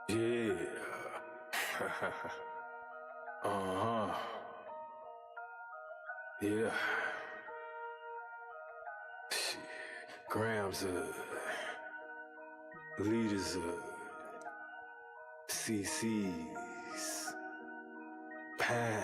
Yeah. uh-huh. Yeah. Shit. Grams leaders CC's, pounds.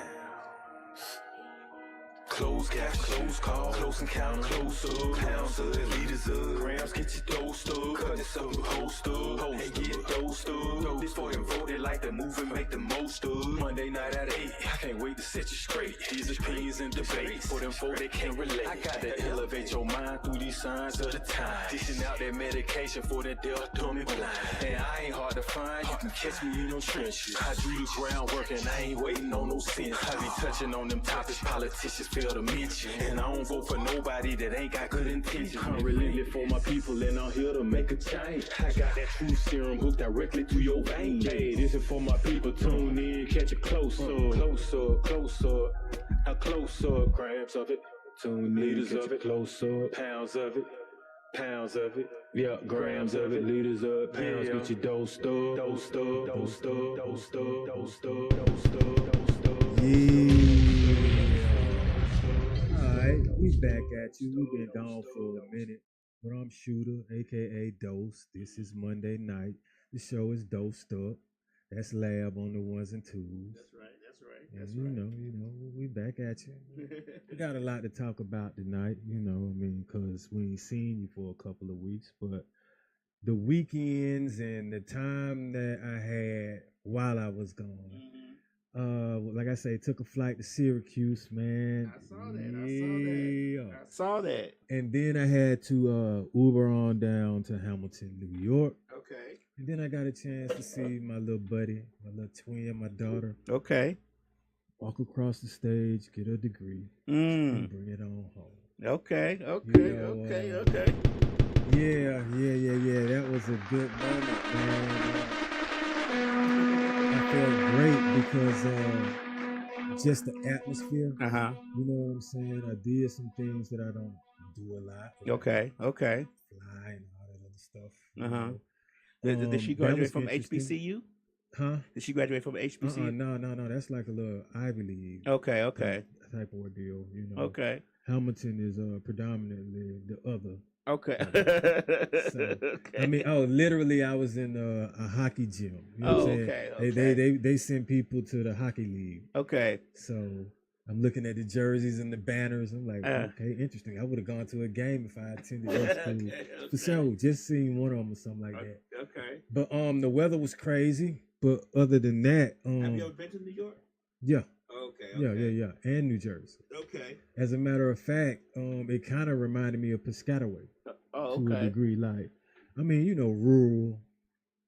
Close cash, close call, close encounter, close up, pounds of liters of grams, get your dosed up, cut this up, post up, and get dosed up. This for them voted like the move and make the most of. Monday night at 8, I can't wait to set you straight. These opinions and debates for them folk that can't relate. I gotta elevate your mind through these signs of the time. Dishing out that medication for that deaf, dumb and blind. And I ain't hard to find, you can catch me in them trenches. I do the groundwork and I ain't waiting on no sense. I be touching on them topics politicians fail to mention. And I don't vote for nobody that ain't got good intentions. I'm really live for my people and I'm here to make a change. I got that true serum hooked directly through your veins. Hey, this is for my people, tune in, catch it close up, close up, close up. Now close up, grams of it, tune in, liters of it, close up, pounds of it. Pounds of it, yeah, grams of it, liters up, pounds, get your dosed up, dosed up, dosed up, dosed up, dosed up, dosed up, dosed up. Yeah. Alright, we back at you. We've been gone for a minute. But I'm Shooter, aka Dose. This is Monday night. The show is dosed up. That's Lab on the ones and twos. That's right. And you know, we back at you. We got a lot to talk about tonight, because we ain't seen you for a couple of weeks. But the weekends and the time that I had while I was gone, like I say, took a flight to Syracuse, man. I saw that. And then I had to Uber on down to Hamilton, New York. Okay. And then I got a chance to see my little buddy, my little twin, my daughter. Okay. Walk across the stage, get a degree, and bring it on home. Okay. Yeah. That was a good moment, man. I felt great because just the atmosphere. You know what I'm saying? I did some things that I don't do a lot. Okay. Fly and all that other stuff. Did she graduate from HBCU? Huh? Did she graduate from HBCU? No. That's like a little Ivy League. Okay. Type of ordeal, Okay. Hamilton is predominantly the other. Okay. So, I mean, literally, I was in a hockey gym. You know what I'm saying? Okay. They send people to the hockey league. Okay. So I'm looking at the jerseys and the banners. I'm like, okay, interesting. I would have gone to a game if I attended that school. Okay. For sure, just seen one of them or something like that. Okay. But the weather was crazy. But other than that, have you ever been to New York? Yeah. Okay. Yeah, and New Jersey. Okay. As a matter of fact, it kind of reminded me of Piscataway to a degree. Like, I mean, rural,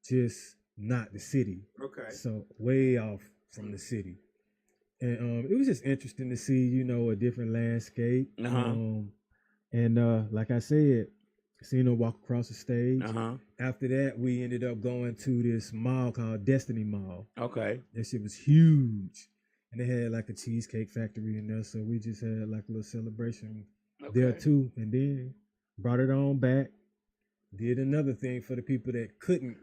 just not the city. Okay. So way off from the city, and it was just interesting to see, a different landscape. And like I said, seeing her walk across the stage. After that, we ended up going to this mall called Destiny Mall. Okay. That shit was huge. And they had like a cheesecake factory in there. So we just had like a little celebration there too. And then brought it on back. Did another thing for the people that couldn't,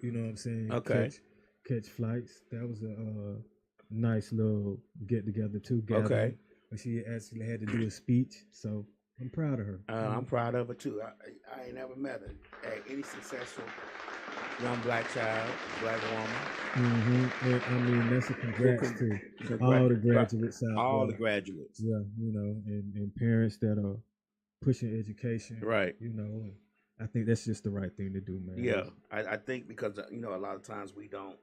catch flights. That was a nice little get together too. Gathering. But she actually had to do a speech. So I'm proud of her. I'm proud of her too. I ain't never met her. Any successful young black child, black woman. And, I mean, that's a congrats to all the graduates out all there. The graduates. Yeah, and parents that are pushing education. Right. And I think that's just the right thing to do, man. Yeah, I think because a lot of times we don't.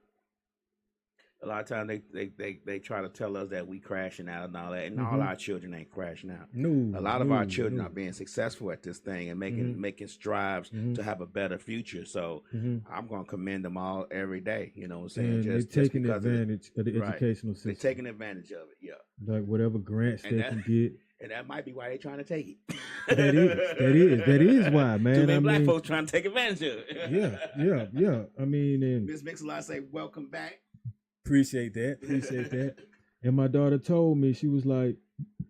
A lot of times they try to tell us that we crashing out and all that, and all our children ain't crashing out. No, a lot of our children are being successful at this thing and making strides to have a better future. So I'm gonna commend them all every day. You know what I'm saying? And just taking advantage of the educational system. They're taking advantage of it. Yeah. Like whatever grants they can get. And that might be why they're trying to take it. That is why, man. Too many black folks trying to take advantage of it. Yeah. I mean, and Ms. Mix-a-Lot say, "Welcome back." Appreciate that. And my daughter told me, she was like,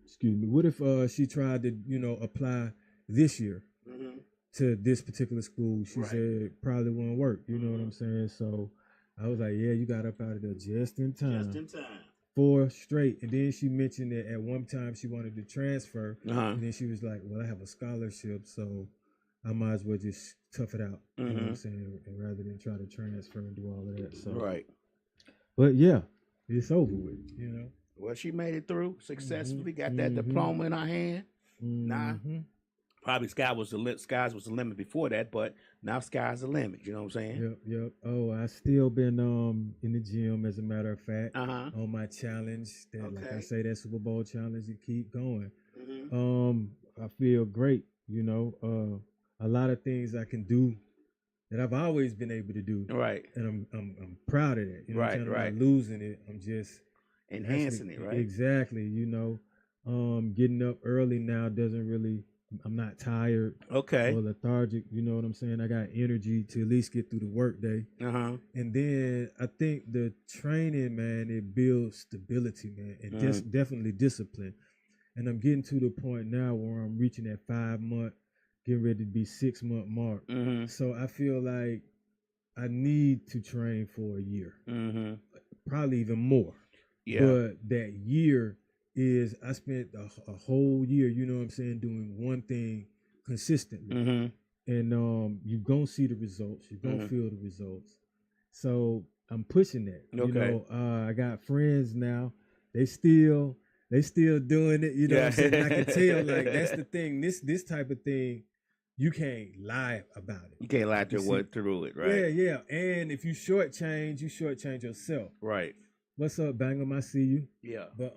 excuse me, what if she tried to, apply this year to this particular school? She said it probably won't work. You know what I'm saying? So I was like, yeah, you got up out of there just in time. Just in time. 4 straight. And then she mentioned that at one time she wanted to transfer. Uh-huh. And then she was like, well, I have a scholarship, so I might as well just tough it out. You know what I'm saying? And rather than try to transfer and do all of that. So Right. But yeah, it's over with, you know. Well, she made it through successfully. Got that diploma in her hand. Nah, probably sky's was the limit before that, but now sky's the limit. You know what I'm saying? Yep. Oh, I still been in the gym, as a matter of fact, Uh-huh. on my challenge. That, like I Okay. say, that Super Bowl challenge, you keep going. Mm-hmm. I feel great. You know, a lot of things I can do that I've always been able to do, Right. and I'm proud of that. You know, Right, I'm right. not losing it. I'm just Enhancing it, right? Exactly. You know, getting up early now doesn't really. I'm not tired Okay. or lethargic. You know what I'm saying? I got energy to at least get through the workday. Uh-huh. And then I think the training, man, it builds stability, man, and definitely discipline. And I'm getting to the point now where I'm reaching that 5 month, getting ready to be 6 month mark. So I feel like I need to train for a year, probably even more. Yeah. But that year is I spent a whole year, you know what I'm saying, doing one thing consistently. And you're going to see the results. You're going to feel the results. So I'm pushing that. Okay. You know, I got friends now. They still doing it. You know what I'm saying? I can tell, like, that's the thing. This type of thing, you can't lie about it. You can't lie through it, right? Yeah. And if you shortchange yourself. Right. What's up, Bangum? I see you. Yeah. But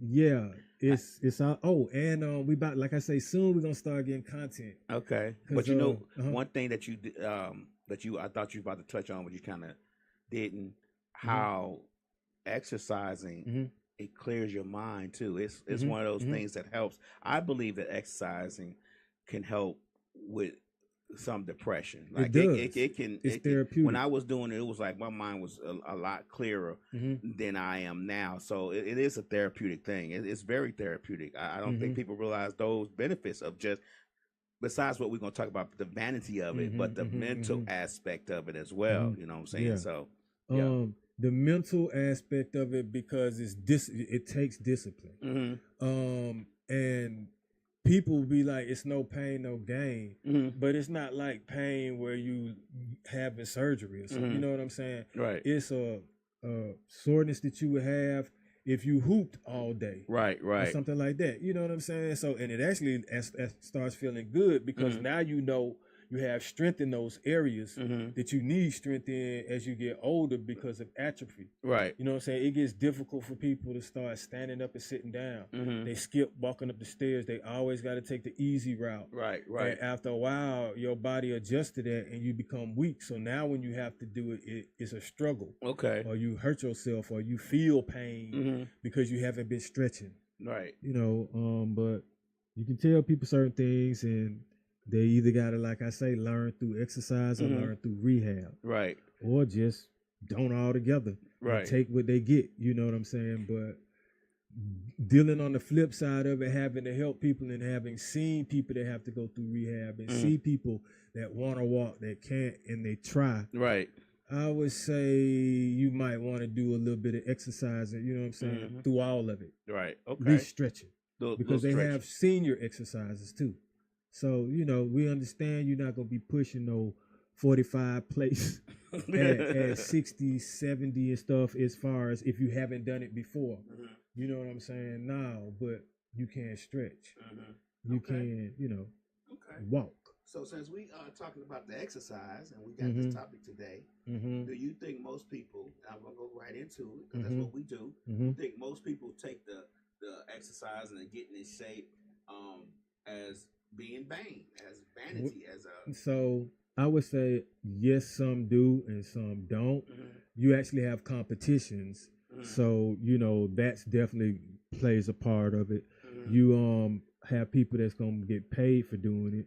yeah, it's all. Oh, and we about, like I say, soon we're gonna start getting content. Okay. But you know, one thing that you I thought you were about to touch on, but you kind of didn't. How exercising it clears your mind too. It's one of those things that helps. I believe that exercising can help with some depression. Like it can. It's therapeutic. When I was doing it, it was like my mind was a lot clearer than I am now. So it is a therapeutic thing. It's very therapeutic. I don't think people realize those benefits of just, besides what we're going to talk about, the vanity of it, but the mental aspect of it as well. You know what I'm saying? Yeah. So yeah. The mental aspect of it, because it takes discipline. And people be like, it's no pain, no gain. But it's not like pain where you having surgery or something. You know what I'm saying? Right. It's a soreness that you would have if you hooped all day. Right. Or something like that. You know what I'm saying? So, and it actually starts feeling good, because now you know you have strength in those areas that you need strength in as you get older because of atrophy. Right. You know what I'm saying? It gets difficult for people to start standing up and sitting down. They skip walking up the stairs. They always got to take the easy route. Right. And after a while, your body adjusts to that and you become weak. So now when you have to do it, it's a struggle. Okay. Or you hurt yourself, or you feel pain because you haven't been stretching. Right. You know, but you can tell people certain things, and they either got to, like I say, learn through exercise or learn through rehab. Right. Or just don't altogether. Right. Take what they get. You know what I'm saying? But dealing on the flip side of it, having to help people and having seen people that have to go through rehab and see people that want to walk, that can't, and they try. Right. I would say you might want to do a little bit of exercising, you know what I'm saying, through all of it. Right. Okay. At least stretching. Because they have senior exercises too. So, you know, we understand you're not going to be pushing no 45 plates at 60, 70 and stuff, as far as if you haven't done it before. You know what I'm saying? No, but you can stretch. You can, you know, walk. So since we are talking about the exercise and we got this topic today, do you think most people, I'm going to go right into it because that's what we do, you think most people take the exercise and getting in shape as being vain, as vanity, as a... So I would say yes, some do and some don't. You actually have competitions, so you know that's definitely plays a part of it. You have people that's gonna get paid for doing it,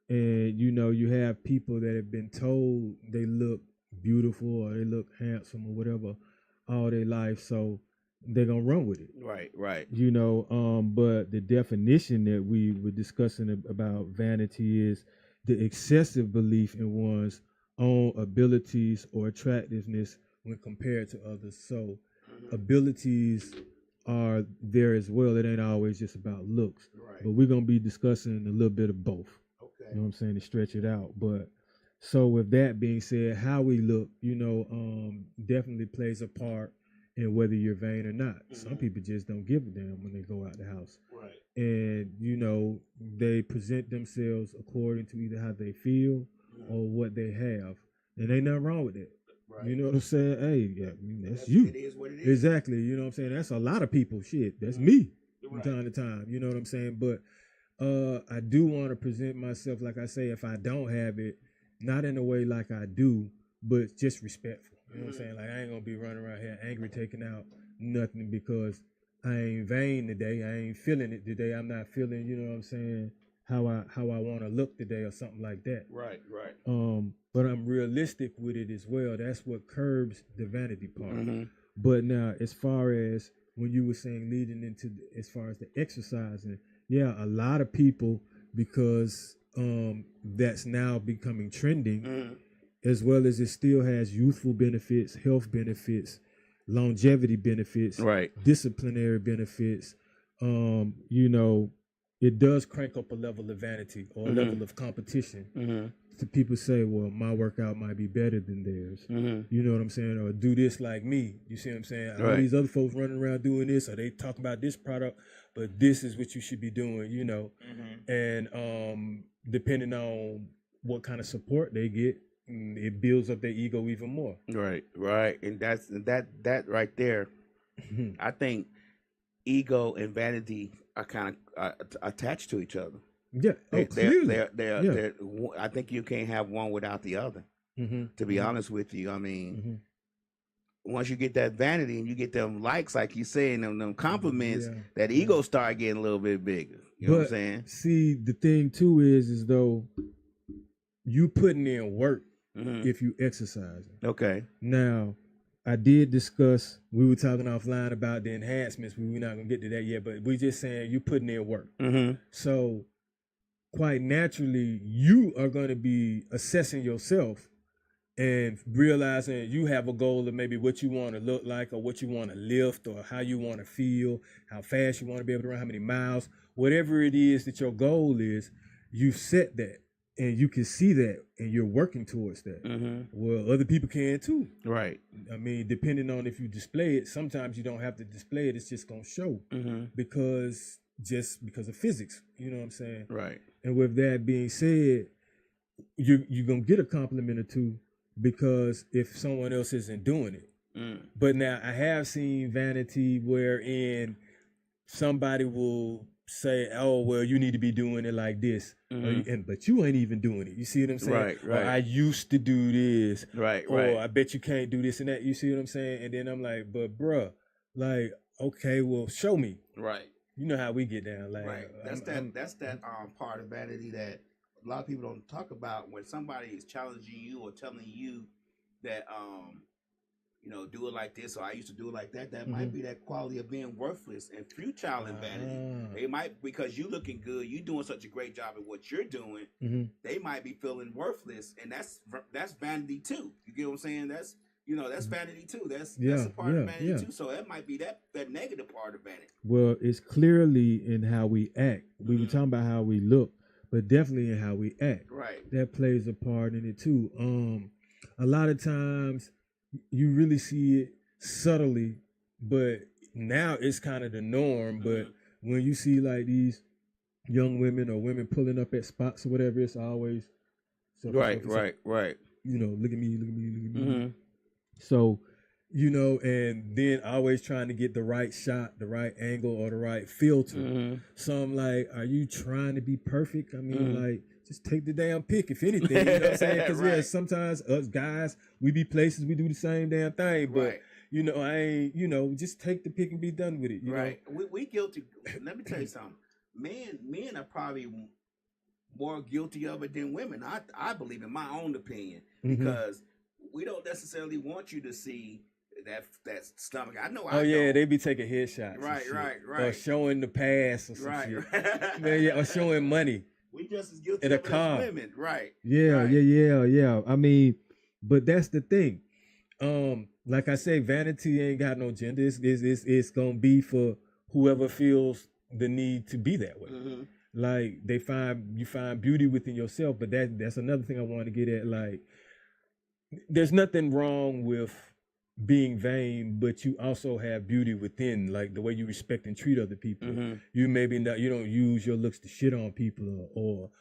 and you know you have people that have been told they look beautiful or they look handsome or whatever all their life, so they're gonna run with it. Right. You know, but the definition that we were discussing about vanity is the excessive belief in one's own abilities or attractiveness when compared to others. So abilities are there as well. It ain't always just about looks. Right. But we're gonna be discussing a little bit of both. Okay. You know what I'm saying, to stretch it out. But so with that being said, how we look, definitely plays a part in whether you're vain or not. Some people just don't give a damn when they go out the house. Right. And, they present themselves according to either how they feel or what they have. And ain't nothing wrong with that. Right. You know what I'm saying? Hey, yeah, that's you. It is what it is. Exactly. You know what I'm saying? That's a lot of people. Shit. That's me from Right. time to time. You know what I'm saying? But I do want to present myself, like I say, if I don't have it, not in a way like I do, but just respectful. You know what I'm saying? Like, I ain't going to be running around here angry, taking out nothing because I ain't vain today. I ain't feeling it today. I'm not feeling, you know what I'm saying, how I want to look today or something like that. Right, right. But I'm realistic with it as well. That's what curbs the vanity part. Mm-hmm. But now, as far as when you were saying leading into, as far as the exercising, yeah, a lot of people, because that's now becoming trending, as well as it still has youthful benefits, health benefits, longevity benefits, Right. disciplinary benefits. It does crank up a level of vanity or a level of competition. To people say, well, my workout might be better than theirs. You know what I'm saying? Or do this like me. You see what I'm saying? All these other folks running around doing this, or they talking about this product, but this is what you should be doing, And depending on what kind of support they get, it builds up their ego even more. Right, right. And that right there, I think ego and vanity are kind of attached to each other. Yeah, clearly. They're, I think you can't have one without the other. To be honest with you, I mean, once you get that vanity and you get them likes, like you say, and them compliments, that ego start getting a little bit bigger. You know what I'm saying? See, the thing too is though you putting in work if you exercising. Okay. Now, I did discuss. We were talking offline about the enhancements. We're not gonna get to that yet, but we just saying you putting in work. So quite naturally, you are going to be assessing yourself and realizing you have a goal of maybe what you want to look like or what you want to lift or how you want to feel, how fast you want to be able to run, how many miles, whatever it is that your goal is, you set that and you can see that and you're working towards that. Well, other people can too. Right. I mean, depending on if you display it, sometimes you don't have to display it. It's just going to show because of physics. You know what I'm saying? Right. And with that being said, you're going to get a compliment or two because if someone else isn't doing it. But now I have seen vanity wherein somebody will say, oh, well, you need to be doing it like this. But you ain't even doing it. You see what I'm saying? Right, right. Or I used to do this. Right, or right. I bet you can't do this and that. You see what I'm saying? And then I'm like, but bruh, like, okay, well, show me. Right. You know how we get down, like right. That's that part of vanity that a lot of people don't talk about. When somebody is challenging you or telling you that do it like this or I used to do it like that. That might be that quality of being worthless and futile in vanity. They might, because you looking good, you doing such a great job at what you're doing. They might be feeling worthless, and that's vanity too. You get what I'm saying? That's that's vanity too. That's a part of vanity too. So that might be that negative part of vanity. Well, it's clearly in how we act. We were talking about how we look, but definitely in how we act. Right. That plays a part in it too. A lot of times you really see it subtly, but now it's kind of the norm. But when you see like these young women or women pulling up at spots or whatever, it's always right. Look at me. So, and then always trying to get the right shot, the right angle, or the right filter. So I'm like, are you trying to be perfect? I mean, like, just take the damn pic, if anything. You know what I'm saying? Because, sometimes us guys, we be places, we do the same damn thing. But, I ain't, just take the pic and be done with it. You know? We guilty. Let me tell you something. Men are probably more guilty of it than women. I believe, in my own opinion, because we don't necessarily want you to see that stomach. I know. They be taking headshots. Right. Or showing the pass or some shit. Or showing money. We just as guilty in a of it car. as women. Right. Yeah. I mean, But that's the thing. Like I say, vanity ain't got no gender. It's gonna be for whoever feels the need to be that way. Mm-hmm. Like you find beauty within yourself, but that's another thing I want to get at. Like, there's nothing wrong with being vain, but you also have beauty within, like the way you respect and treat other people. Mm-hmm. You maybe not, you don't use your looks to shit on people or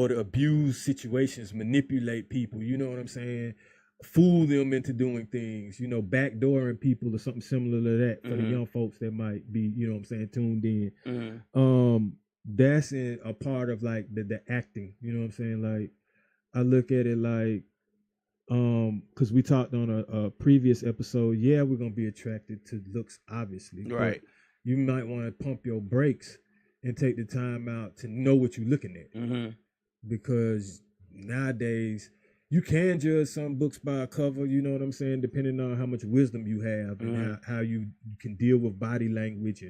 to abuse situations, manipulate people. You know what I'm saying? Fool them into doing things, backdooring people or something similar to that for the young folks that might be, you know what I'm saying, tuned in. That's a part of like the acting, you know what I'm saying? Like, I look at it like, because we talked on a previous episode, yeah, we're gonna be attracted to looks, obviously. Right. You might want to pump your brakes and take the time out to know what you're looking at. Mm-hmm. Because nowadays, you can judge some books by a cover, you know what I'm saying, depending on how much wisdom you have and how you can deal with body language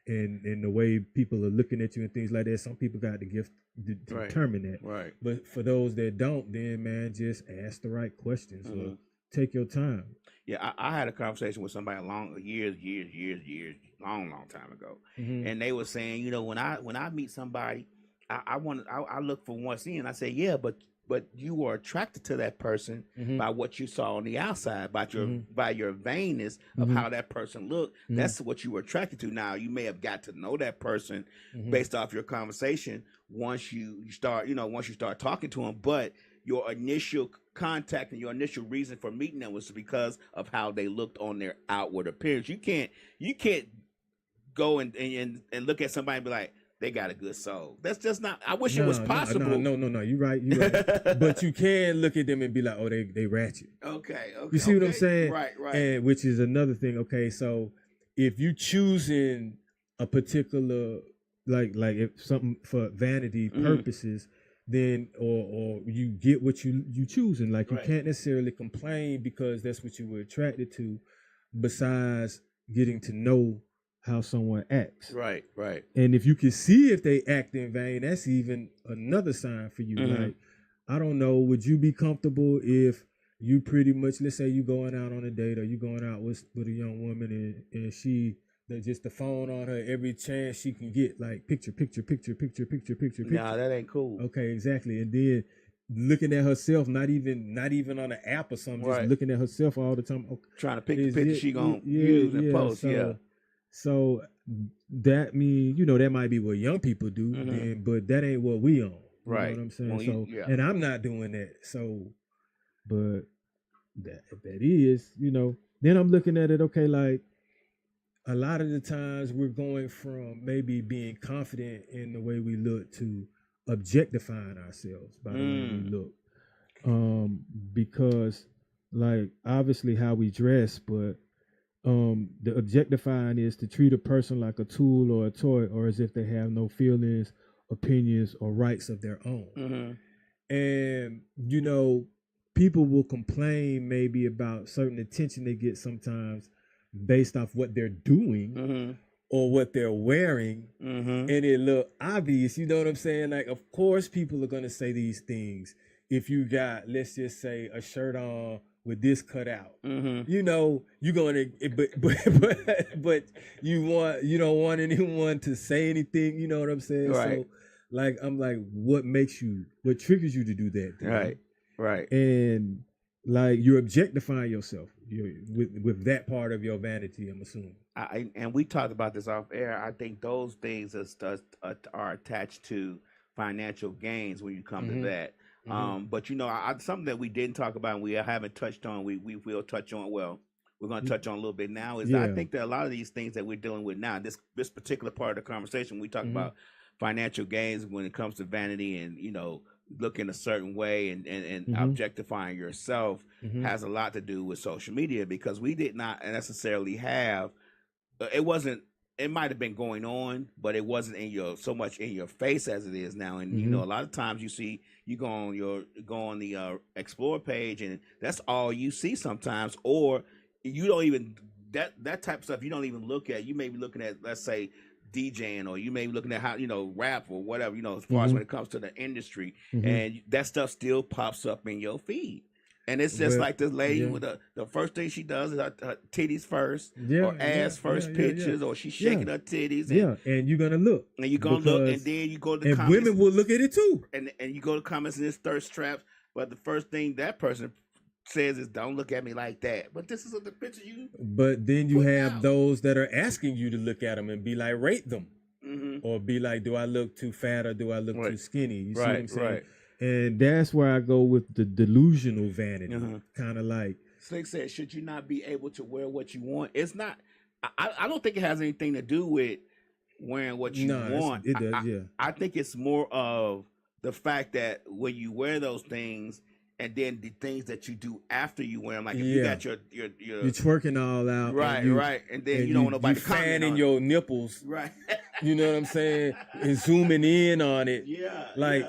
and the way people are looking at you and things like that. Some people got the gift to determine that. Right. But for those that don't, then, man, just ask the right questions or take your time. Yeah, I had a conversation with somebody long time ago. Mm-hmm. And they were saying, when I meet somebody, I look for one thing, and I say, yeah, but you were attracted to that person by what you saw on the outside, by your vainness of how that person looked. That's what you were attracted to. Now, you may have got to know that person based off your conversation once you start talking to them, but your initial contact and your initial reason for meeting them was because of how they looked on their outward appearance. You can't go and look at somebody and be like, they got a good soul. That's just not. I wish it was possible. No. You're right. But you can look at them and be like, oh, they ratchet. Okay. You see what I'm saying? Right. And which is another thing. Okay, so if you choosing a particular like if something for vanity purposes, then or you get what you choosing. Like, you can't necessarily complain because that's what you were attracted to. Besides getting to know how someone acts. Right. And if you can see if they act in vain, that's even another sign for you. Like, I don't know, would you be comfortable if you pretty much, let's say you going out on a date or you going out with a young woman and she, just the phone on her every chance she can get, like picture. Nah, that ain't cool. Okay, exactly. And then looking at herself, not even on an app or something, just looking at herself all the time. Okay, trying to pick the picture she gonna use and post. So that mean, that might be what young people do, but that ain't what we on. Right. You know what I'm saying? And I'm not doing that. So, but that is, then I'm looking at it, okay, like a lot of the times we're going from maybe being confident in the way we look to objectifying ourselves by the way we look. Because, like, obviously how we dress, but the objectifying is to treat a person like a tool or a toy, or as if they have no feelings, opinions, or rights of their own. And, people will complain maybe about certain attention they get sometimes based off what they're doing or what they're wearing. And it look obvious, you know what I'm saying? Like, of course people are going to say these things if you got, let's just say, a shirt on with this cut out. You're going to, but you don't want anyone to say anything, you know what I'm saying? Right. So, like, I'm like, what triggers you to do that? Right. And, like, you're objectifying yourself with that part of your vanity, I'm assuming. And we talked about this off air. I think those things are attached to financial gains when you come to that. But something that we didn't talk about and we haven't touched on, we will touch on. Well, we're going to touch on a little bit now. Is that I think that a lot of these things that we're dealing with now, this particular part of the conversation, we talk about financial gains when it comes to vanity and looking a certain way and objectifying yourself has a lot to do with social media, because we did not necessarily have. It might have been going on, but it wasn't so much in your face as it is now. And a lot of times you go on the explore page and that's all you see sometimes, or you don't even that type of stuff you don't even look at. You may be looking at, let's say, DJing, or you may be looking at how rap or whatever, as far as when it comes to the industry, and that stuff still pops up in your feed. And it's just Well, like this lady yeah. with the first thing she does is her titties first, Yeah, or ass first yeah. pictures, or she's shaking her titties. And you're gonna look. And you're gonna look, and then you go to the and comments. women will look at it too. And you go to comments and it's thirst traps. But the first thing that person says is, "Don't look at me like that." But this is the picture you. But then you have out. those that are asking you to look at them and be like, rate them, Mm-hmm. or be like, do I look too fat or do I look too skinny? You see what I'm saying? Right. And that's where I go with the delusional vanity, kind of like. Slick said, "Should you not be able to wear what you want?" It's not. I don't think it has anything to do with wearing what you want. It does, yeah. I think it's more of the fact that when you wear those things, and then the things that you do after you wear them, like if you got your you're twerking all out, right, and then you don't want nobody you fanning your nipples, right? You know what I'm saying, and zooming in on it,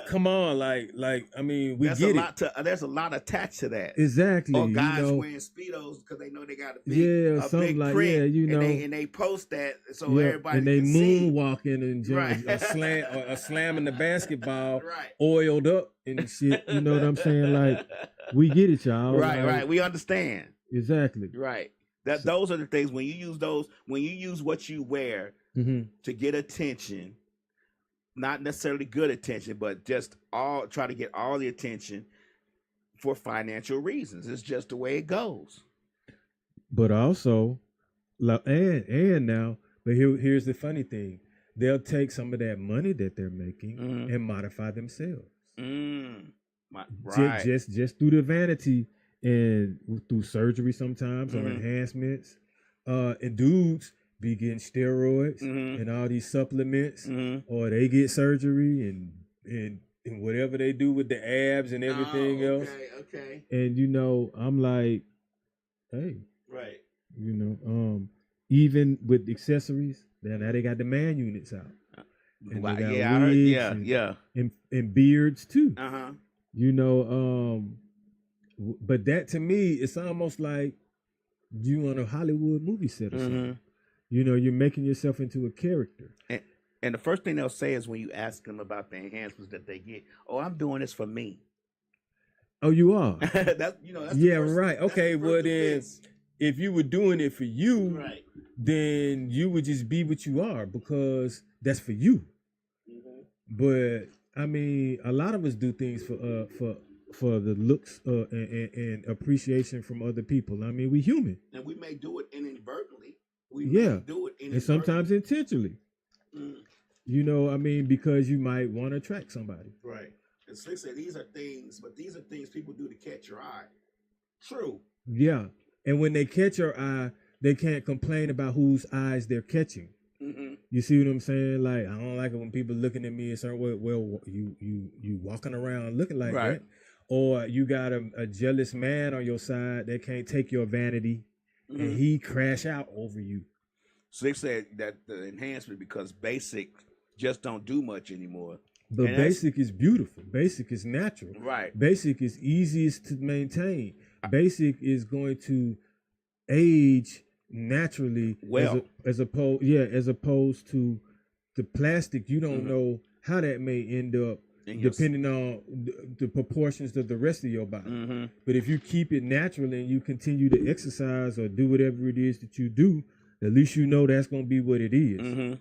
come on, like I mean, we get it. There's a lot attached to that, exactly. Or guys wearing speedos because they know they got a big, something like print, you know, and they post that so everybody and they can see. moonwalking and a slamming the basketball, right, oiled up and shit. You know what I'm saying? Like, we get it, y'all. Right. We understand. Exactly. Right. Those are the things when you use what you wear to get attention, not necessarily good attention, but just try to get all the attention for financial reasons. It's just the way it goes. But also, but here's the funny thing. They'll take some of that money that they're making and modify themselves. Right. Just through the vanity and through surgery sometimes or enhancements. And dudes be getting steroids and all these supplements, or they get surgery and whatever they do with the abs and everything else. Okay. And you know, I'm like, hey. Right. You know, even with accessories, now they got the man units out. And I heard, and beards too. Uh-huh. You know, but that to me, it's almost like you on a Hollywood movie set or something. You know, you're making yourself into a character. And the first thing they'll say is when you ask them about the enhancements that they get, "Oh, I'm doing this for me." Oh, you are? That's right. Okay, well then, if you were doing it for you, then you would just be what you are because that's for you. But I mean, a lot of us do things for the looks and appreciation from other people. I mean, we human, and we may do it inadvertently. We may do it inadvertently, and sometimes intentionally. You know, I mean, because you might want to attract somebody. Right. And Slick said these are things people do to catch your eye. True. Yeah. And when they catch your eye, they can't complain about whose eyes they're catching. You see what I'm saying? Like, I don't like it when people looking at me a certain way. Well, you walking around looking like that. Or you got a jealous man on your side that can't take your vanity and he crash out over you. Slick said that the enhancement, because basic just don't do much anymore. But basic is beautiful. Basic is natural. Right. Basic is easiest to maintain. Basic is going to age naturally, as opposed to the plastic. You don't know how that may end up depending on the proportions of the rest of your body. But if you keep it natural and you continue to exercise or do whatever it is that you do, at least you know that's going to be what it is.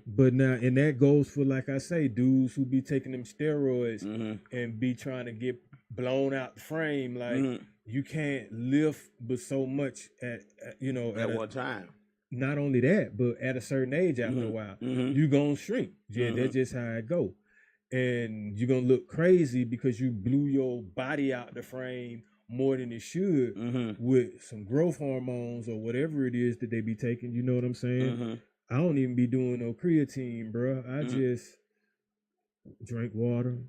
But now, and that goes for, like I say, dudes who be taking them steroids and be trying to get blown out the frame. Like, you can't lift but so much at one time. Not only that, but at a certain age after a while, you gonna shrink. Yeah, that's just how it go. And you're gonna look crazy because you blew your body out the frame more than it should with some growth hormones or whatever it is that they be taking. You know what I'm saying? I don't even be doing no creatine, bro. I just drink water,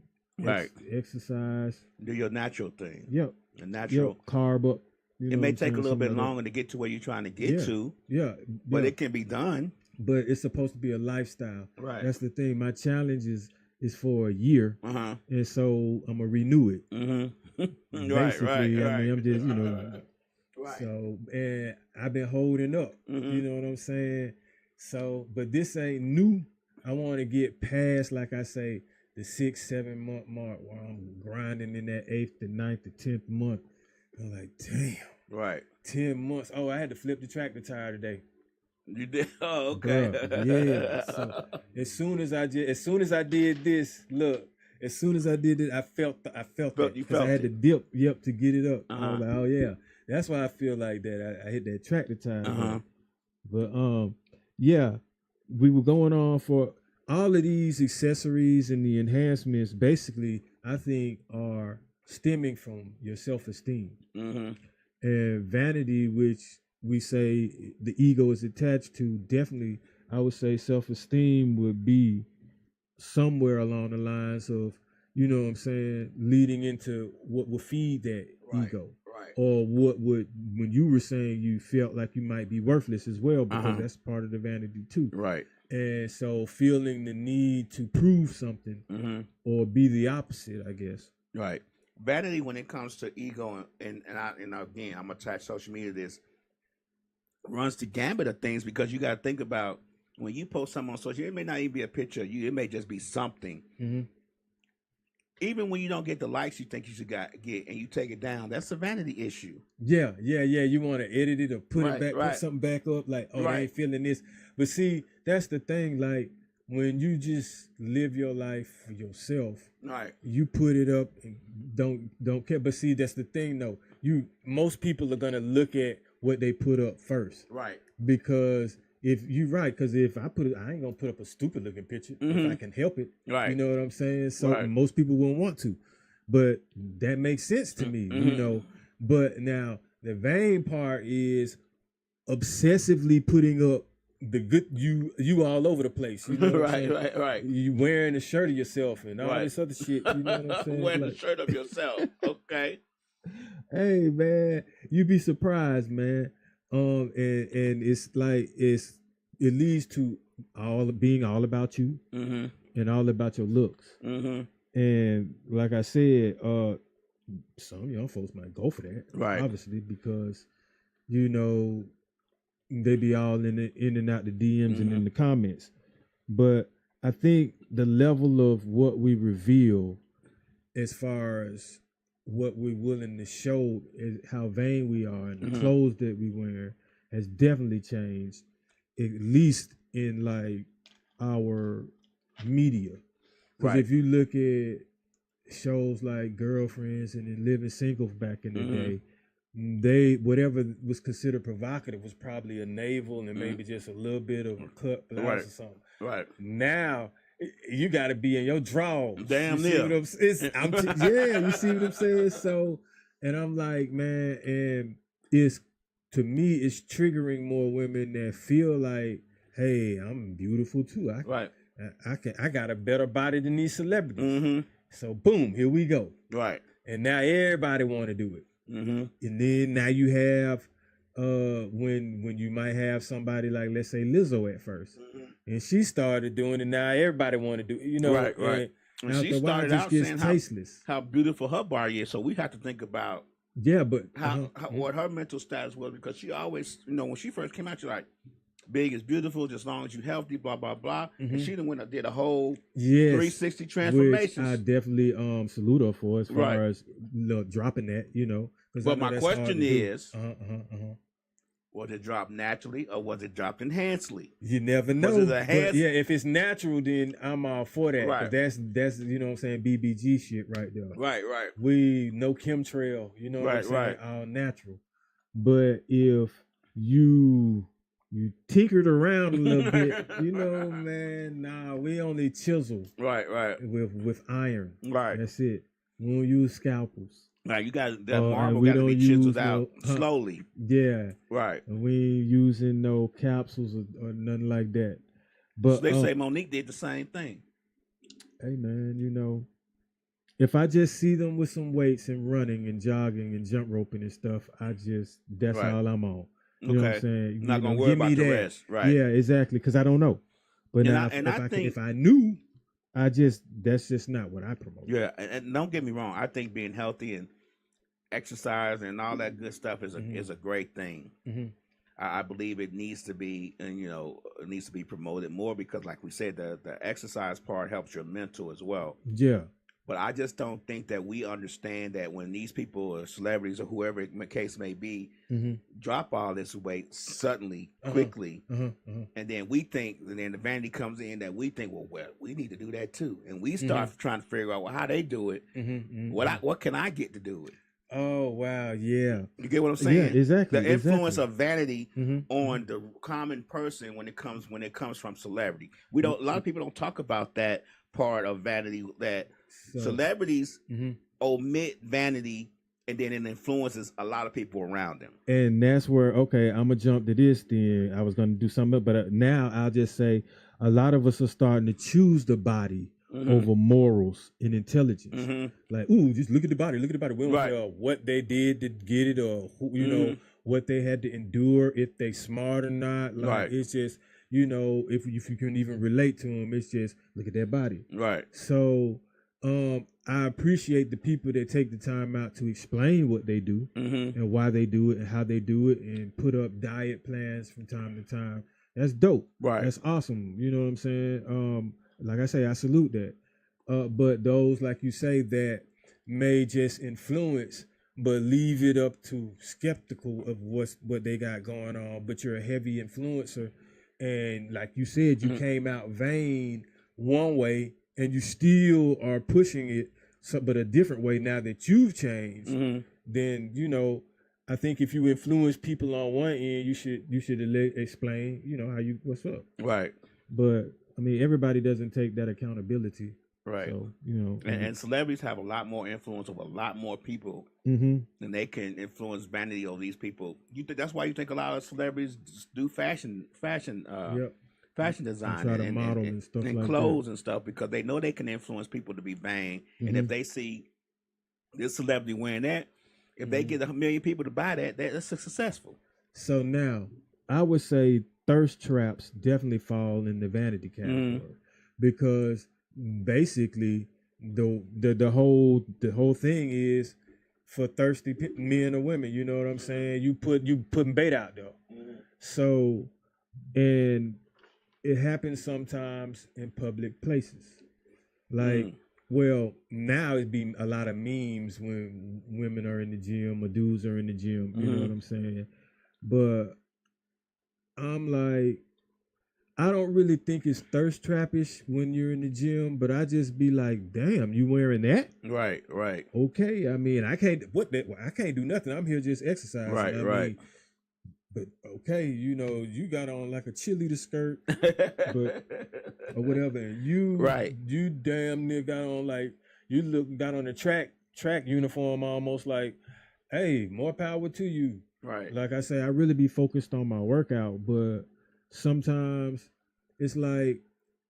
exercise, do your natural thing. Yep, the natural carb up. It may take a little bit longer to get to where you're trying to get to. But it can be done. But it's supposed to be a lifestyle. Right. That's the thing. My challenge is for a year, and so I'm gonna renew it. Basically, I mean, I'm just So, and I've been holding up. You know what I'm saying? So, but this ain't new. I want to get past, like I say, the 6-7 month mark where I'm grinding in that 8th, the 9th, the 10th month. I'm like, damn. Right. 10 months. Oh, I had to flip the tractor tire today. You did? Oh, okay. Bruh, yeah. So as soon as I did this, look, as soon as I did it, I felt that. You Because I felt had to dip, to get it up. I was Uh-huh. like, oh yeah. That's why I feel like that. I hit that tractor tire. Uh-huh. But yeah, we were going on for all of these accessories and the enhancements. Basically, I think are stemming from your self-esteem Mm-hmm. and vanity, which we say the ego is attached to. Definitely, I would say self-esteem would be somewhere along the lines of, you know what I'm saying, leading into what will feed that ego. Right. Or what would, when you were saying you felt like you might be worthless as well, because Uh-huh. that's part of the vanity too. Right. And so feeling the need to prove something Mm-hmm. or be the opposite, I guess. Right. Vanity, when it comes to ego, and again, I'm attached social media to this, runs the gambit of things, because you got to think about when you post something on social, it may not even be a picture of you, it may just be something. Mm-hmm. Even when you don't get the likes you think you should get, and you take it down, that's a vanity issue. Yeah. You want to edit it or put it back, Right. put something back up, like, oh, Right. I ain't feeling this. But see, that's the thing. Like when you just live your life for yourself, Right. you put it up and don't care. But see, that's the thing though. Most people are gonna look at what they put up first. Right. Because if I put it, I ain't gonna put up a stupid looking picture if I can help it. Right. You know what I'm saying? So Right. most people won't want to. But that makes sense to me, you know. But now the vain part is obsessively putting up the good you all over the place. You know what I'm saying? Right. You wearing a shirt of yourself and all this other shit. You know what I'm saying? Wearing Like, the shirt of yourself. Okay. hey man, you'd be surprised, man. And it's like it leads to being all about you Mm-hmm. and all about your looks. Mm-hmm. And like I said, some young folks might go for that, Right. obviously, because you know they be all in and out the DMs and in the comments. But I think the level of what we reveal, as far as what we're willing to show, is how vain we are, and the clothes that we wear, has definitely changed. At least in like our media, because Right. if you look at shows like Girlfriends and then Living Single back in the day, they whatever was considered provocative was probably a navel and maybe just a little bit of a cut blouse or something. Right. Now you got to be in your drawers. Damn you see near. what I'm yeah, you see what I'm saying? So, and I'm like, man, and to me, it's triggering more women that feel like, hey, I'm beautiful too. I got a better body than these celebrities. Mm-hmm. So boom, here we go. Right. And now everybody want to do it. Mm-hmm. And then now you have when you might have somebody like, let's say Lizzo at first, and she started doing it. Now everybody want to do it, you know. Right. And after she a while, started it just out gets saying tasteless. how beautiful her body is. So we have to think about But what her mental status was, because she always, when she first came out, she's like, big is beautiful, just as long as you're healthy, blah, blah, blah. And she went and did a whole 360 transformations. Which I definitely salute her for, as far Right. as dropping that, 'cause I But know my that's hard to question do. is, was it dropped naturally or was it dropped enhancedly? You never know. Was it But yeah, if it's natural, then I'm all for that. Right. That's you know what I'm saying, BBG shit right there. Right. We no chemtrail, you know what I'm saying, Right. all natural. But if you tinkered around a little bit, man, nah, we only chisel Right. with iron. Right. That's it. We don't use scalpels. Right. You got that and marble we got to be don't chiseled use out no- slowly. Yeah. Right. And we ain't using no capsules or nothing like that. But So they say Monique did the same thing. hey man, if I just see them with some weights and running and jogging and jump roping and stuff, that's Right. all I'm on. You know what I'm saying? You're not gonna worry give me about the that. rest. Right. Yeah, exactly. Because I don't know. But And now, I think- if I knew, that's just not what I promote. Yeah, and don't get me wrong. I think being healthy and exercise and all that good stuff is a great thing. Mhm. I believe it needs to be, and it needs to be promoted more because, like we said, the exercise part helps your mental as well. Yeah. But I just don't think that we understand that when these people or celebrities or whoever the case may be drop all this weight suddenly, quickly, and then we think, and then the vanity comes in that we think, well, we need to do that too, and we start trying to figure out how they do it. What can I get to do it? Oh wow, yeah. You get what I'm saying? Yeah, exactly. The influence of vanity on the common person when it comes from celebrity. We don't. A lot of people don't talk about that part of vanity. That celebrities omit vanity, and then it influences a lot of people around them. And that's where I'm gonna jump to this. Then I was gonna do something, but now I'll just say a lot of us are starting to choose the body over morals and intelligence. Like, ooh, just look at the body. Look at the body. We don't care what they did to get it, or who, know what they had to endure, if they smart or not. Like, it's just if you can even relate to them, it's just look at their body. Right. So, I appreciate the people that take the time out to explain what they do and why they do it and how they do it, and put up diet plans from time to time. That's dope. Right. That's awesome. You know what I'm saying? Like I say, I salute that. But those, like you say, that may just influence, but leave it up to skeptical of what they got going on. But you're a heavy influencer, and like you said, you came out vain one way, and you still are pushing it, but a different way now that you've changed. Then I think if you influence people on one end, you should explain how what's up. Right. But I mean, everybody doesn't take that accountability. Right. So, and celebrities have a lot more influence over a lot more people, and they can influence vanity over these people. That's why you think a lot of celebrities do fashion design and model and stuff and like clothes that. And stuff, because they know they can influence people to be vain. And if they see this celebrity wearing that, if they get 1 million people to buy that's successful. So now, I would say thirst traps definitely fall in the vanity category, because basically the whole thing is for thirsty men or women. You know what I'm saying? You putting bait out there. So, and it happens sometimes in public places, like. Well, now it'd be a lot of memes when women are in the gym or dudes are in the gym. You know what I'm saying? But I'm like, I don't really think it's thirst trappish when you're in the gym, but I just be like, damn, you wearing that? Right. Okay. I mean, I can't do nothing. I'm here just exercising. Right. Mean, but okay, you got on like a cheerleader skirt, or whatever, and you damn near got on like got on a track uniform, almost like, hey, more power to you. Right. Like I say, I really be focused on my workout, but sometimes it's like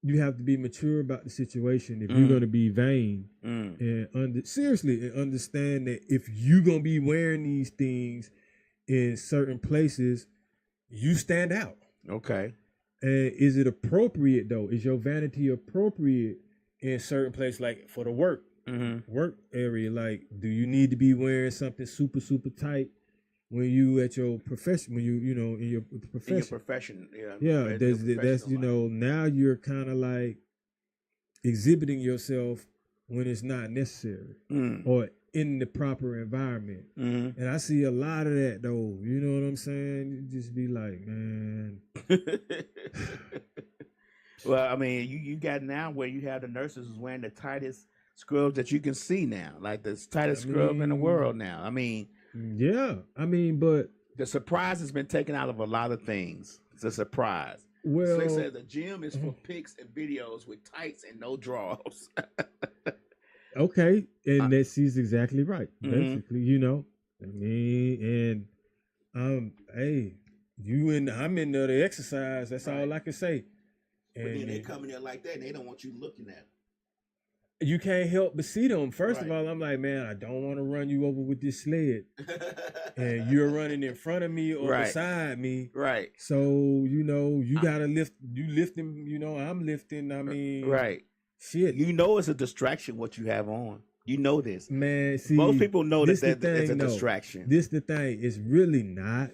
you have to be mature about the situation if you're gonna be vain and seriously, and understand that if you're gonna be wearing these things in certain places, you stand out. Okay. And is it appropriate though? Is your vanity appropriate in certain places, like for the work area? Like, do you need to be wearing something super, super tight when you at your profession? When you in your profession? In your profession, yeah. Yeah, that's now you're kind of like exhibiting yourself when it's not necessary or in the proper environment. And I see a lot of that though. You know what I'm saying? You just be like, man. Well, I mean, you got now where you have the nurses wearing the tightest scrubs that you can see now, like the tightest scrub in the world now. I mean, yeah. I mean, but the surprise has been taken out of a lot of things. It's a surprise. Well, so they said the gym is for pics and videos with tights and no drawers. Okay, and she's exactly right. Basically, I mean, and hey, I'm in there to exercise. That's all I can say. But then they come in there like that, and they don't want you looking at them. You can't help but see them. First of all, I'm like, man, I don't want to run you over with this sled, and you're running in front of me or beside me. Right. So you gotta lift. You lifting. I'm lifting. I mean, right. Shit. It's a distraction what you have on. You know this. Man, see, most people know that it's a distraction. distraction. This the thing. It's really not.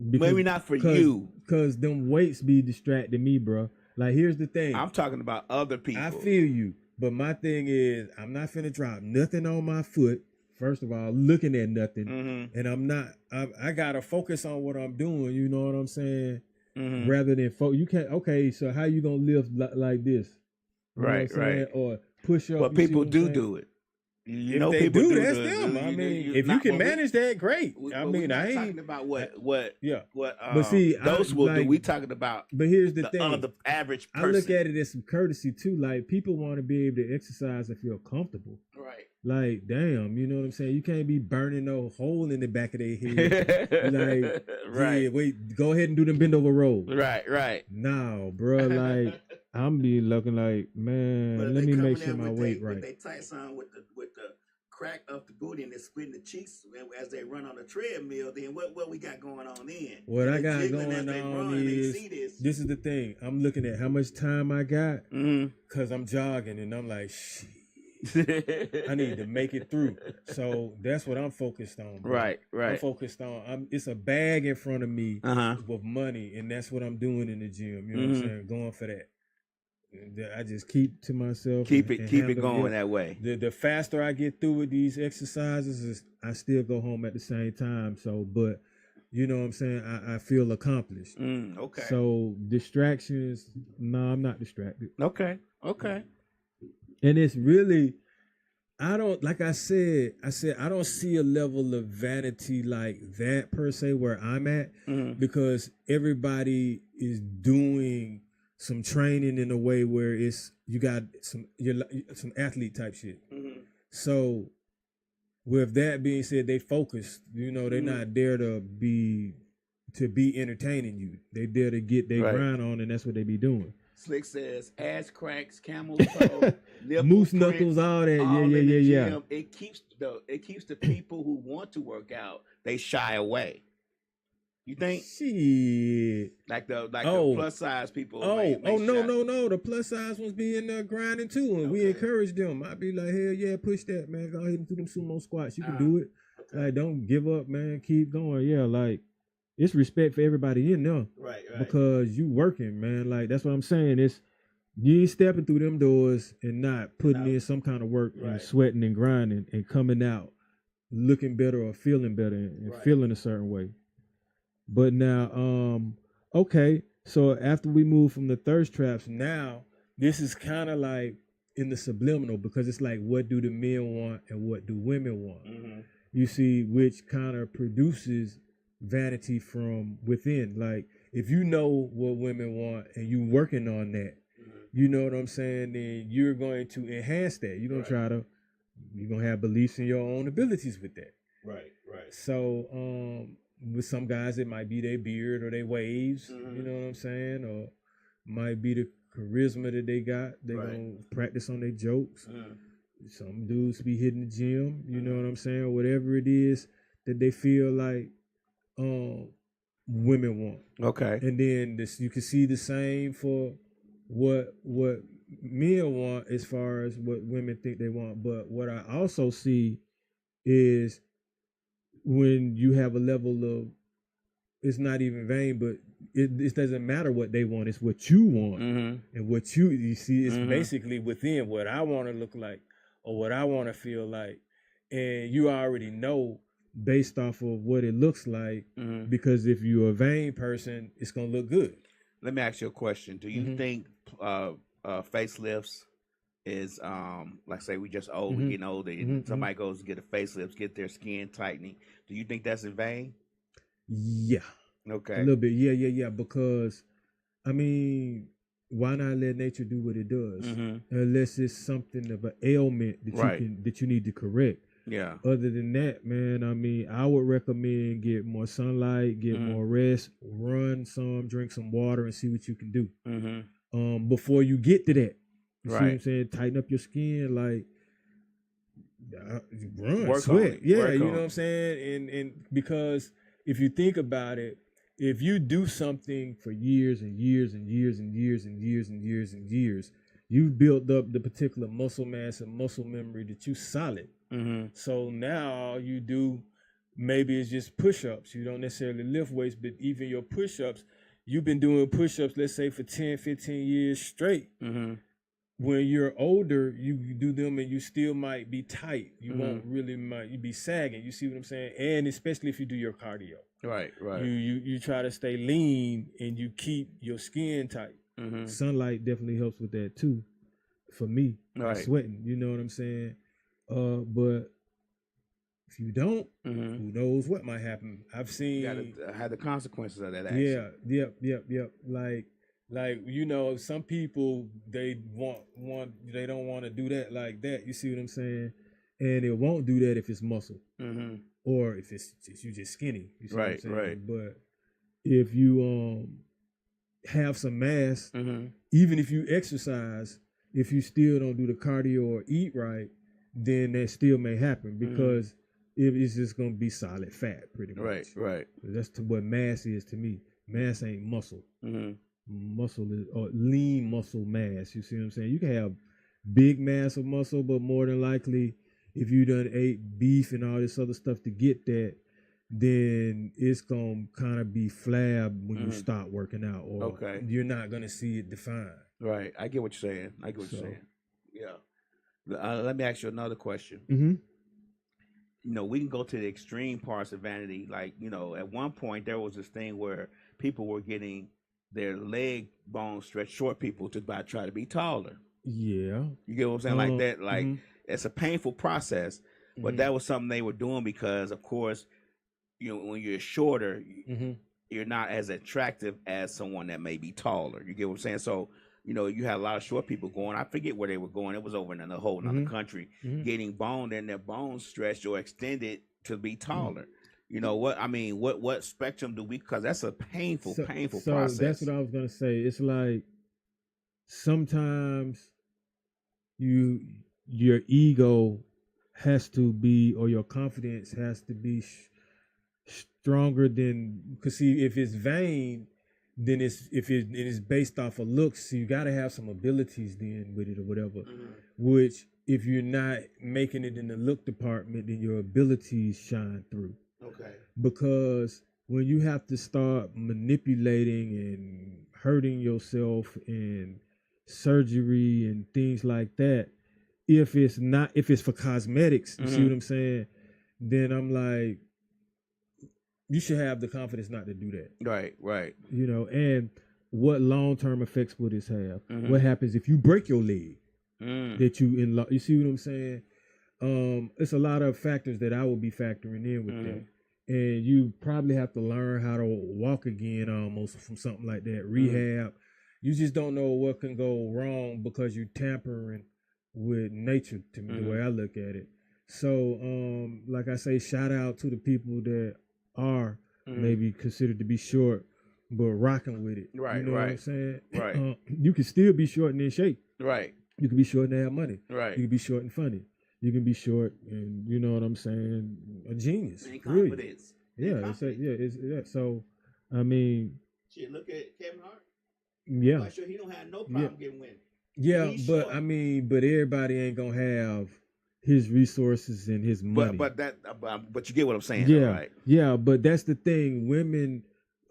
Maybe not for you. Because them weights be distracting me, bro. Like, here's the thing. I'm talking about other people. I feel you. But my thing is, I'm not finna drop nothing on my foot. First of all, looking at nothing. Mm-hmm. And I'm not, I gotta focus on what I'm doing. You know what I'm saying? Mm-hmm. Rather than, you can't, okay, so how you gonna live like this? You know what I'm saying? Or push up. But people do it. You if know, they people do, that's them. I mean, if you can manage that, great. I mean, I ain't talking about what. But see, those will do. We talking about. But here's the thing: the average person. I look at it as some courtesy too. Like, people want to be able to exercise and feel comfortable. Right. Like, damn, you know what I'm saying? You can't be burning no hole in the back of their head. Like, right. Yeah, wait, go ahead and do the bend over roll. Right. No, bro, like, I'm be looking like, man, let me make sure my weight right. With they tights on with the crack of the booty and they're splitting the cheeks as they run on the treadmill, then what we got going on then? What I got going on is, this is the thing. I'm looking at how much time I got because I'm jogging and I'm like, shit. I need to make it through. So that's what I'm focused on. Bro. Right. I'm focused on, it's a bag in front of me with money, and that's what I'm doing in the gym. You know what I'm saying? Going for that. I just keep to myself. Keep it going that way. The faster I get through with these exercises, I still go home at the same time. So, but you know what I'm saying? I feel accomplished. Okay. So distractions, no, I'm not distracted. Okay. And it's really, I don't, like I said, I don't see a level of vanity like that per se where I'm at, because everybody is doing some training in a way where you got some athlete type shit. So with that being said, they focused, you know, they're not there to be entertaining you. They there to get their grind on, and that's what they be doing. Slick says ass cracks, camel toe, moose knuckles, all that. Yeah. It keeps the people who want to work out, they shy away. You think? Shit. Like the plus size people. No. The plus size ones be in there grinding too, and we encourage them. I'd be like, hell yeah, push that, man. Go ahead and do them sumo squats. You can do it. Okay. Like, don't give up, man. Keep going. Yeah, like, it's respect for everybody in there. Right. Because you working, man. Like, that's what I'm saying. It's, you ain't stepping through them doors and not putting in some kind of work and sweating and grinding and coming out looking better or feeling better and feeling a certain way. But now, okay, so after we move from the thirst traps, now this is kind of like in the subliminal, because it's like, what do the men want and what do women want? You see, which kind of produces vanity from within. Like, if you know what women want and you working on that, you know what I'm saying, then you're going to enhance that. You're going to you're going to have beliefs in your own abilities with that. Right. So, with some guys, it might be their beard or their waves, you know what I'm saying? Or might be the charisma that they got. They're going to practice on their jokes. Some dudes be hitting the gym, you know what I'm saying? Or whatever it is that they feel like women want. Okay. And then you can see the same for what men want as far as what women think they want. But what I also see is when you have a level of, it's not even vain, but it doesn't matter what they want. It's what you want. And what you see is basically within what I want to look like or what I want to feel like. And you already know based off of what it looks like, because if you're a vain person, it's going to look good. Let me ask you a question. Do you think facelifts is, like, say we just old, we getting older, and somebody goes to get a facelift, get their skin tightening. Do you think that's in vain? Yeah. Okay. A little bit. Yeah. Because, I mean, why not let nature do what it does? Unless it's something of an ailment that you need to correct. Yeah. Other than that, man, I mean, I would recommend get more sunlight, get more rest, run some, drink some water, and see what you can do. Before you get to that. You see what I'm saying? Tighten up your skin, like, run, work sweat. Yeah, you know what I'm saying? And because if you think about it, if you do something for years and years and years and years and years and years and years, you've built up the particular muscle mass and muscle memory that you solid. So now all you do, maybe it's just push-ups. You don't necessarily lift weights, but even your push-ups, you've been doing push-ups, let's say for 10, 15 years straight. Mm-hmm. When you're older, you do them and you still might be tight. You Mm-hmm. won't really you be sagging. You see what I'm saying? And especially if you do your cardio. Right. You try to stay lean and you keep your skin tight. Mm-hmm. Sunlight definitely helps with that too. For me, Right. sweating, you know what I'm saying? But if you don't, Mm-hmm. who knows what might happen? I've seen. You gotta have the consequences of that action. Yeah, yep. Like you know, some people they they don't want to do that like that. You see what I'm saying? And it won't do that if it's muscle Mm-hmm. or if it's you just skinny. You see what I'm saying? Right. But if you have some mass, Mm-hmm. even if you exercise, if you still don't do the cardio or eat right, then that still may happen because it's just gonna be solid fat, pretty much. Right. That's what mass is to me. Mass ain't muscle. Mm-hmm. Muscle is or lean muscle mass. You see what I'm saying? You can have big mass of muscle, but more than likely, if you done ate beef and all this other stuff to get that, then it's gonna kind of be flab when you start working out, or you're not gonna see it defined. Right. I get what you're saying. Yeah. Let me ask you another question. Mm-hmm. You know, we can go to the extreme parts of vanity. Like, you know, at one point there was this thing where people were getting their leg bones stretched, short people to try to be taller. Yeah. You get what I'm saying? Like that, like it's a painful process, but that was something they were doing because, of course, you know, when you're shorter, you're not as attractive as someone that may be taller. You get what I'm saying? So, you know, you had a lot of short people going. I forget where they were going. It was over in a whole another country, getting boned and their bones stretched or extended to be taller. You know what I mean? What spectrum do we? Because that's a painful process. So that's what I was gonna say. It's like sometimes your ego has to be, or your confidence has to be stronger than. Because see, if it's vain, then it is based off of looks. So you got to have some abilities then with it or whatever. Which if you're not making it in the look department, then your abilities shine through. Okay. Because when you have to start manipulating and hurting yourself and surgery and things like that, if it's for cosmetics, you see what I'm saying? Then I'm like, you should have the confidence not to do that. Right. You know, and what long-term effects would this have? What happens if you break your leg? That you see what I'm saying? It's a lot of factors that I would be factoring in with that. And you probably have to learn how to walk again almost from something like that. Rehab. You just don't know what can go wrong because you're tampering with nature, to me, the way I look at it. So, like I say, shout out to the people that are maybe considered to be short, but rocking with it. Right, you know what I'm saying? Right. You can still be short and in shape. Right. You can be short and have money. Right. You can be short and funny. You can be short and, you know what I'm saying, a genius. And confidence. Really. Yeah. So, I mean. Shit, look at Kevin Hart. Yeah. I'm sure he don't have no problem getting winning. Yeah, but short. I mean, but everybody ain't gonna have his resources and his money. But you get what I'm saying. Yeah. Right? Yeah, but that's the thing. Women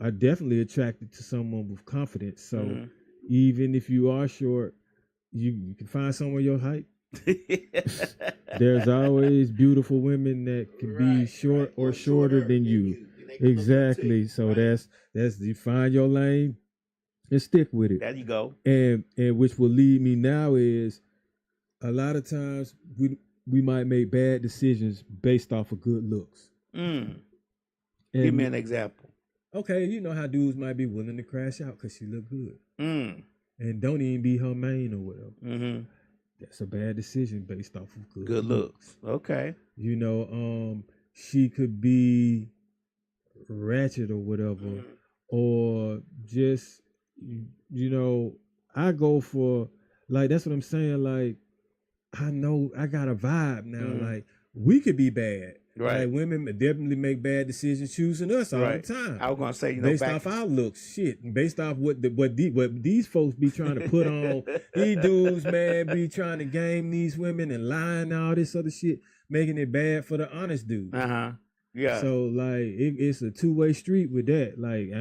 are definitely attracted to someone with confidence. So even if you are short, you can find someone your height. There's always beautiful women that can be short or shorter than you. Exactly. So that's you find your lane and stick with it. There you go. And which will lead me now is a lot of times we might make bad decisions based off of good looks. Give me an example. Okay, you know how dudes might be willing to crash out because she look good. And don't even be her main or whatever. That's a bad decision based off of good looks. Okay. You know, she could be ratchet or whatever, or just, you know, I go for, like, that's what I'm saying. Like, I know I got a vibe now. Like, we could be bad. Right. Like, women definitely make bad decisions choosing us all the time. I was gonna say, you know, based off our looks, based off what these folks be trying to put on. These dudes, man, be trying to game these women and lying and all this other shit, making it bad for the honest dude. Yeah. Yeah. So like it's a two-way street with that. Like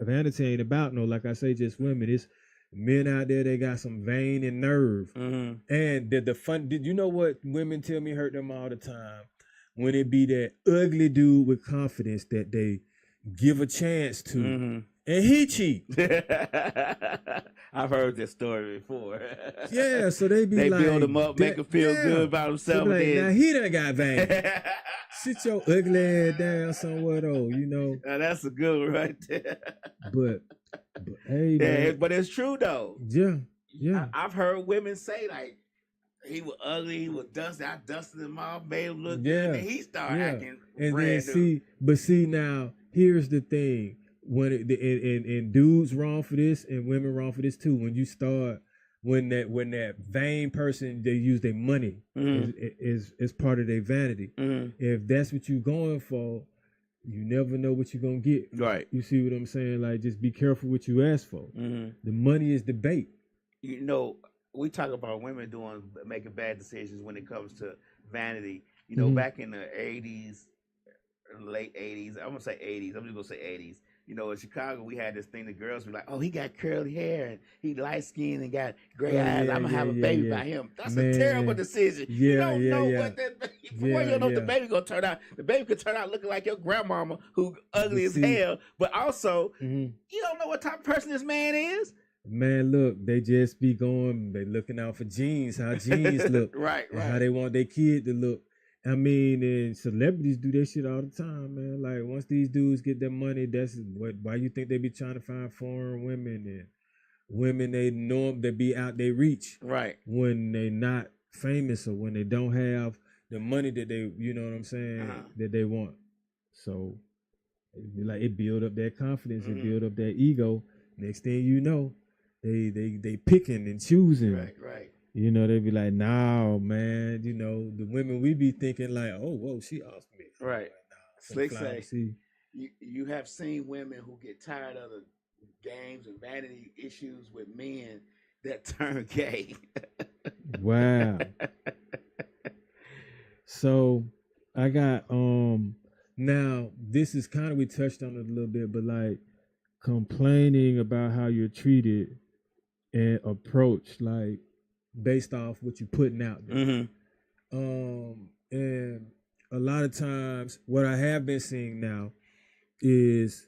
vanity ain't about no, like I say, just women. It's men out there, they got some vein and nerve. Mm-hmm. And the fun, did you know what women tell me hurt them all the time? When it be that ugly dude with confidence that they give a chance to, and he cheat. I've heard this story before. Yeah, so they be they like, build him up, make him feel good about himself. So like, then... now he done got vein. Sit your ugly head down somewhere though, you know. Now, that's a good one right there. But hey, man. But it's true though. Yeah. I've heard women say like, he was ugly, he was dusty. I dusted him off, made him look good, and he started acting and brand then new. see now, here's the thing: when and dudes wrong for this, and women wrong for this too. When you start, when that vain person, they use their money is part of their vanity. If that's what you're going for, you never know what you're gonna get. Right. You see what I'm saying? Like, just be careful what you ask for. The money is the bait. You know, we talk about women making bad decisions when it comes to vanity. You know, back in the 80s, late 80s, I'm gonna say 80s. I'm just gonna say 80s. You know, in Chicago, we had this thing. The girls were like, "Oh, he got curly hair and he light skinned and got gray eyes. I'm gonna have a baby by him." That's a terrible decision. You don't know what that baby. You don't know what the baby gonna turn out. The baby could turn out looking like your grandmama, who ugly as hell. But also, you don't know what type of person this man is. Man, look, they just be going, they looking out for genes, how genes look. Right. How they want their kid to look. I mean, and celebrities do that shit all the time, man. Like, once these dudes get their money, that's why you think they be trying to find foreign women and women they know they be out they reach. Right. When they not famous or when they don't have the money that they, you know what I'm saying, that they want. So, it build up that confidence, it build up that ego. Next thing you know, they picking and choosing. Right. You know, they be like, "Nah, man." You know, the women we be thinking like, "Oh, whoa, she off me." Right. Like, Slick say, you have seen women who get tired of the games and vanity issues with men that turn gay. Wow. So I got now this is kind of, we touched on it a little bit, but like complaining about how you're treated and approached, like based off what you're putting out there. And a lot of times what I have been seeing now is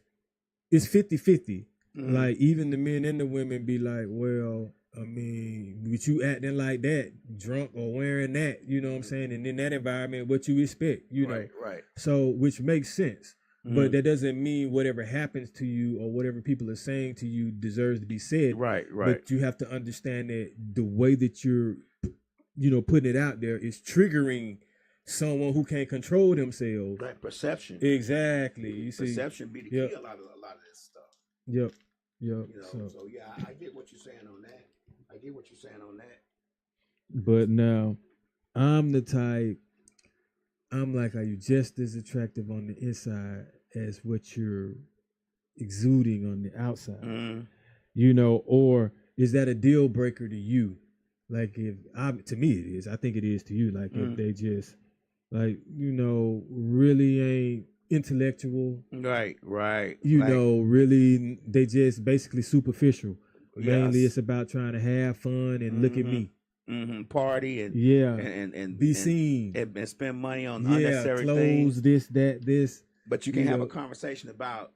it's 50-50. Like, even the men and the women be like, well, I mean, with you acting like that, drunk or wearing that, you know what I'm saying? And in that environment, what you expect, you know? Right. So, which makes sense. But that doesn't mean whatever happens to you or whatever people are saying to you deserves to be said. Right. But you have to understand that the way that you're, putting it out there is triggering someone who can't control themselves. Right. Perception. Exactly. You see, perception be the key. A lot of this stuff. Yep. You know. So yeah, I get what you're saying on that. But now, I'm the type. I'm like, are you just as attractive on the inside as what you're exuding on the outside? Or is that a deal breaker to you? Like, to me it is. I think it is to you. Like, if they just, like, really ain't intellectual. Right. Really, they just basically superficial. Mainly it's about trying to have fun and look at me. Party and and be seen and spend money on unnecessary clothes, things. this. But you can have a conversation about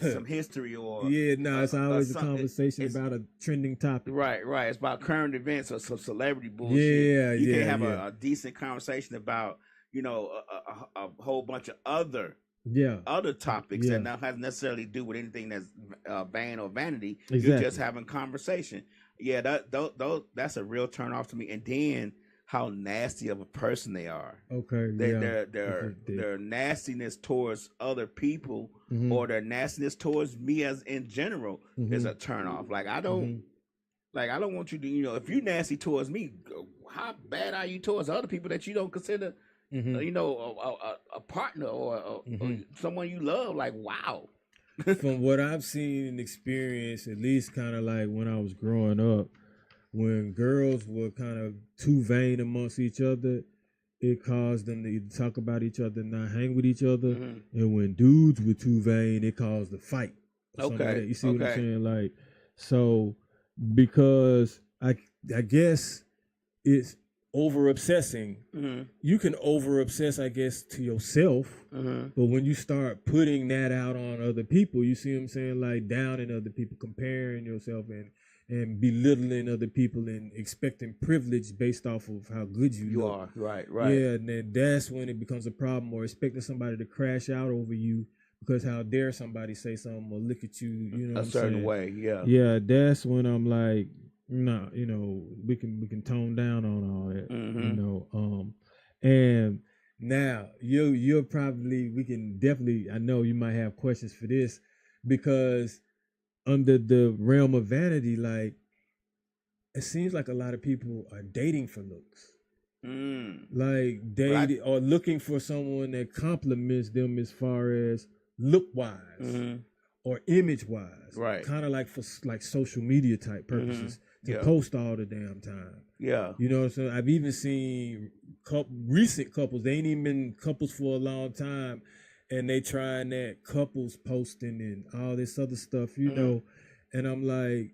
some history or it's always a conversation about a trending topic. Right. It's about current events or some celebrity bullshit. You can have a decent conversation about a whole bunch of other topics that not have necessarily do with anything that's vain or vanity. Exactly. You're just having conversation. Yeah, that's a real turn off to me. And then how nasty of a person they are. Okay. Their nastiness towards other people or their nastiness towards me as in general is a turn off. Like, I don't want you to, if you're nasty towards me, how bad are you towards other people that you don't consider a partner or someone you love? Like, wow. From what I've seen and experienced, at least kind of like when I was growing up, when girls were kind of too vain amongst each other, it caused them to either talk about each other, not hang with each other, and when dudes were too vain, it caused a fight. Like that. You see what I'm saying? Like, so because I guess it's over obsessing. You can over obsess, I guess, to yourself, but when you start putting that out on other people, you see what I'm saying? Like downing other people, comparing yourself and belittling other people and expecting privilege based off of how good you look. Right. Yeah, and then that's when it becomes a problem, or expecting somebody to crash out over you because how dare somebody say something or look at you, you know, a certain way. Yeah, that's when I'm like, no, you know, we can tone down on all that, you know. And now you're probably, we can definitely, I know you might have questions for this, because under the realm of vanity, like, it seems like a lot of people are dating for looks. Like dating or looking for someone that compliments them as far as look wise or image wise. Right. Kind of like for like social media type purposes to post all the damn time. Yeah. You know what I'm saying? I've even seen recent couples, they ain't even been couples for a long time, and they trying that couples posting and all this other stuff, you know, and I'm like,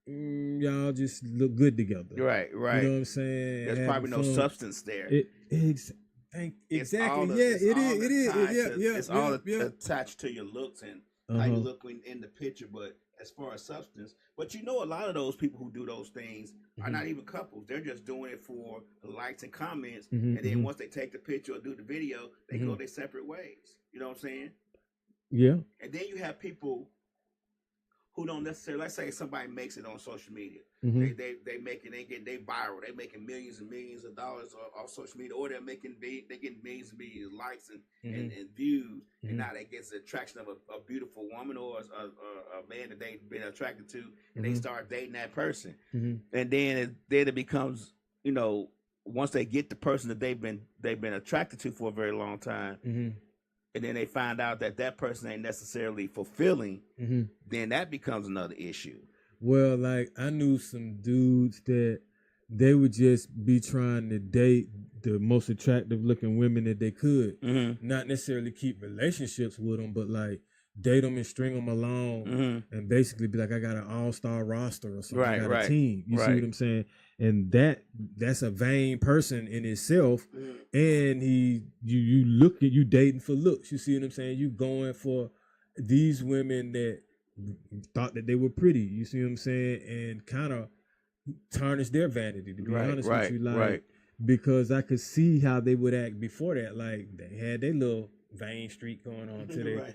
y'all just look good together. Right. You know what I'm saying? There's probably no substance there. Exactly. It is. It's all attached to your looks and how you look in the picture, but as far as substance. But you know, a lot of those people who do those things are not even couples. They're just doing it for the likes and comments. And then once they take the picture or do the video, they go their separate ways. You know what I'm saying? Yeah. And then you have people who don't necessarily, let's say somebody makes it on social media. They viral. They making millions and millions of dollars off social media, or they're getting millions and millions of likes and views. And now they get the attraction of a beautiful woman or a man that they've been attracted to, and they start dating that person. And then it becomes, you know, once they get the person that they've been attracted to for a very long time, and then they find out that person ain't necessarily fulfilling, then that becomes another issue. Well, like, I knew some dudes that they would just be trying to date the most attractive looking women that they could, not necessarily keep relationships with them, but like date them and string them along and basically be like, I got an all-star roster or something, I got a team. You see what I'm saying? And that's a vain person in itself. And you dating for looks. You see what I'm saying? You going for these women that thought that they were pretty. You see what I'm saying? And kind of tarnish their vanity, to be honest with you. Like, because I could see how they would act before that. Like, they had their little vein streak going on to their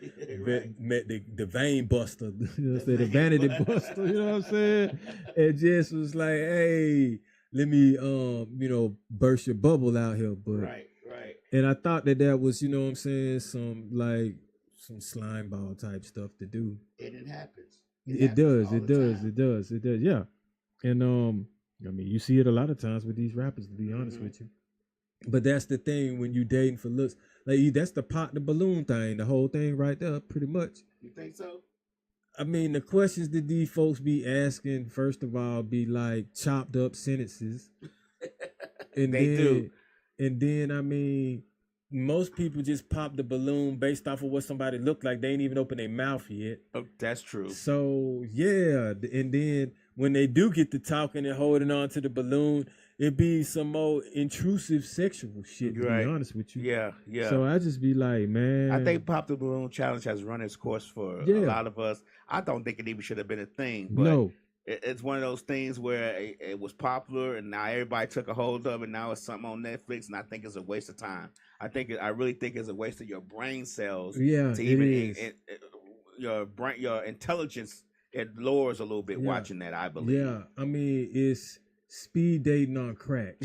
met the vein buster, you know what I'm saying, the vanity buster, you know what I'm saying? It just was like, hey, let me you know, burst your bubble out here. But and I thought that was, you know what I'm saying, some slime ball type stuff to do. And it happens. It does, yeah. And I mean, you see it a lot of times with these rappers, to be honest with you. But that's the thing when you dating for looks. Like, that's the pop the balloon thing, the whole thing right there, pretty much. You think so? I mean, the questions that these folks be asking, first of all, be like chopped up sentences. And then, I mean, most people just pop the balloon based off of what somebody looked like. They ain't even open their mouth yet. Oh, that's true. So, yeah. And then when they do get to talking and holding on to the balloon, it be some more intrusive sexual shit, to be honest with you. Yeah. So I just be like, man. I think Pop the Balloon Challenge has run its course for a lot of us. I don't think it even should have been a thing. But it's one of those things where it was popular and now everybody took a hold of it. Now it's something on Netflix, and I think it's a waste of time. I really think it's a waste of your brain cells. Yeah, to even your intelligence, it lowers a little bit watching that, I believe. Yeah, I mean, it's speed dating on crack.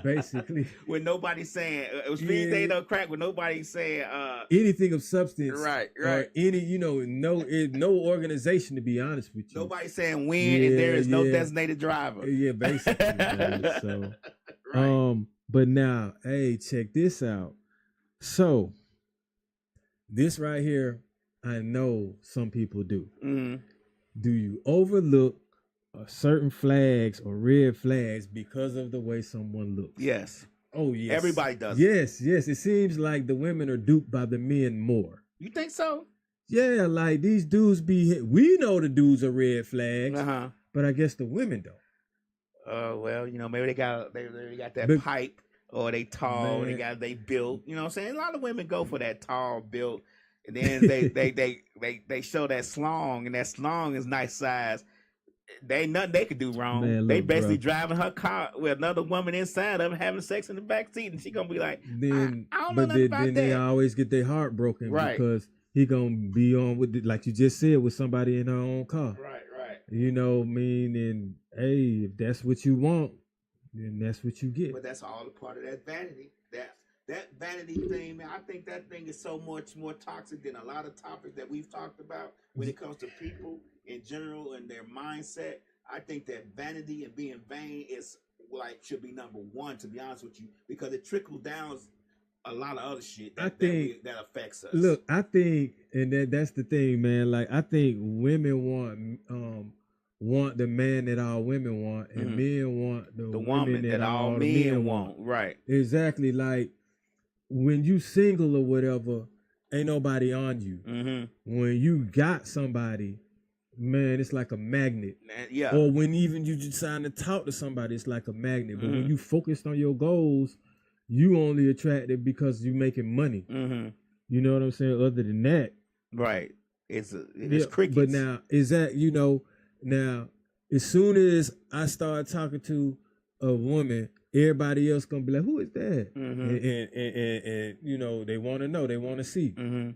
Basically. When nobody's saying speed dating on crack, when nobody's saying anything of substance. Right. Or any, no organization, to be honest with you. Nobody's saying when and there is no designated driver. Yeah, basically. So but now, hey, check this out. So this right here, I know some people do. Do you overlook certain flags or red flags because of the way someone looks? Yes. Oh yes, Everybody does. Yes, yes. It seems like the women are duped by the men more. You think so? Yeah, like these dudes be. We know the dudes are red flags, Uh-huh. but I guess the women don't. Well, maybe they got that But- pipe, or they tall, Man. they built. You know what I'm saying? A lot of women go for that tall built, and then they show that slong, and that slong is nice size. They ain't nothing they could do wrong. Man, They look, basically bruh. driving her car with another woman inside of them, having sex in the back seat, and she gonna be like, Then, I don't know but nothing about then they that. always get their heart broken Right. because he gonna be on with, like you just said, with somebody in her own car. Right. You know what I mean? And hey, if that's what you want, then that's what you get. But that's all a part of that vanity. That vanity thing, man, I think that thing is so much more toxic than a lot of topics that we've talked about when it comes to people in general and their mindset. I think that vanity and being vain is should be number one, to be honest with you, because it trickles down a lot of other shit that affects us. Look, I think, and that's the thing, man. Like, I think women want the man that all women want, and men want the woman that all men want. Right. Exactly. Like, when you single or whatever, ain't nobody on you. Mm-hmm. When you got somebody, man, it's like a magnet. Yeah. Or when even you just trying to talk to somebody, it's like a magnet. But when you focused on your goals, you only attracted because you making money. Mm-hmm. You know what I'm saying? Other than that, right? It's crickets. But now is that now as soon as I start talking to a woman, everybody else gonna be like, "Who is that?" And they want to know, they want to see. Mm-hmm.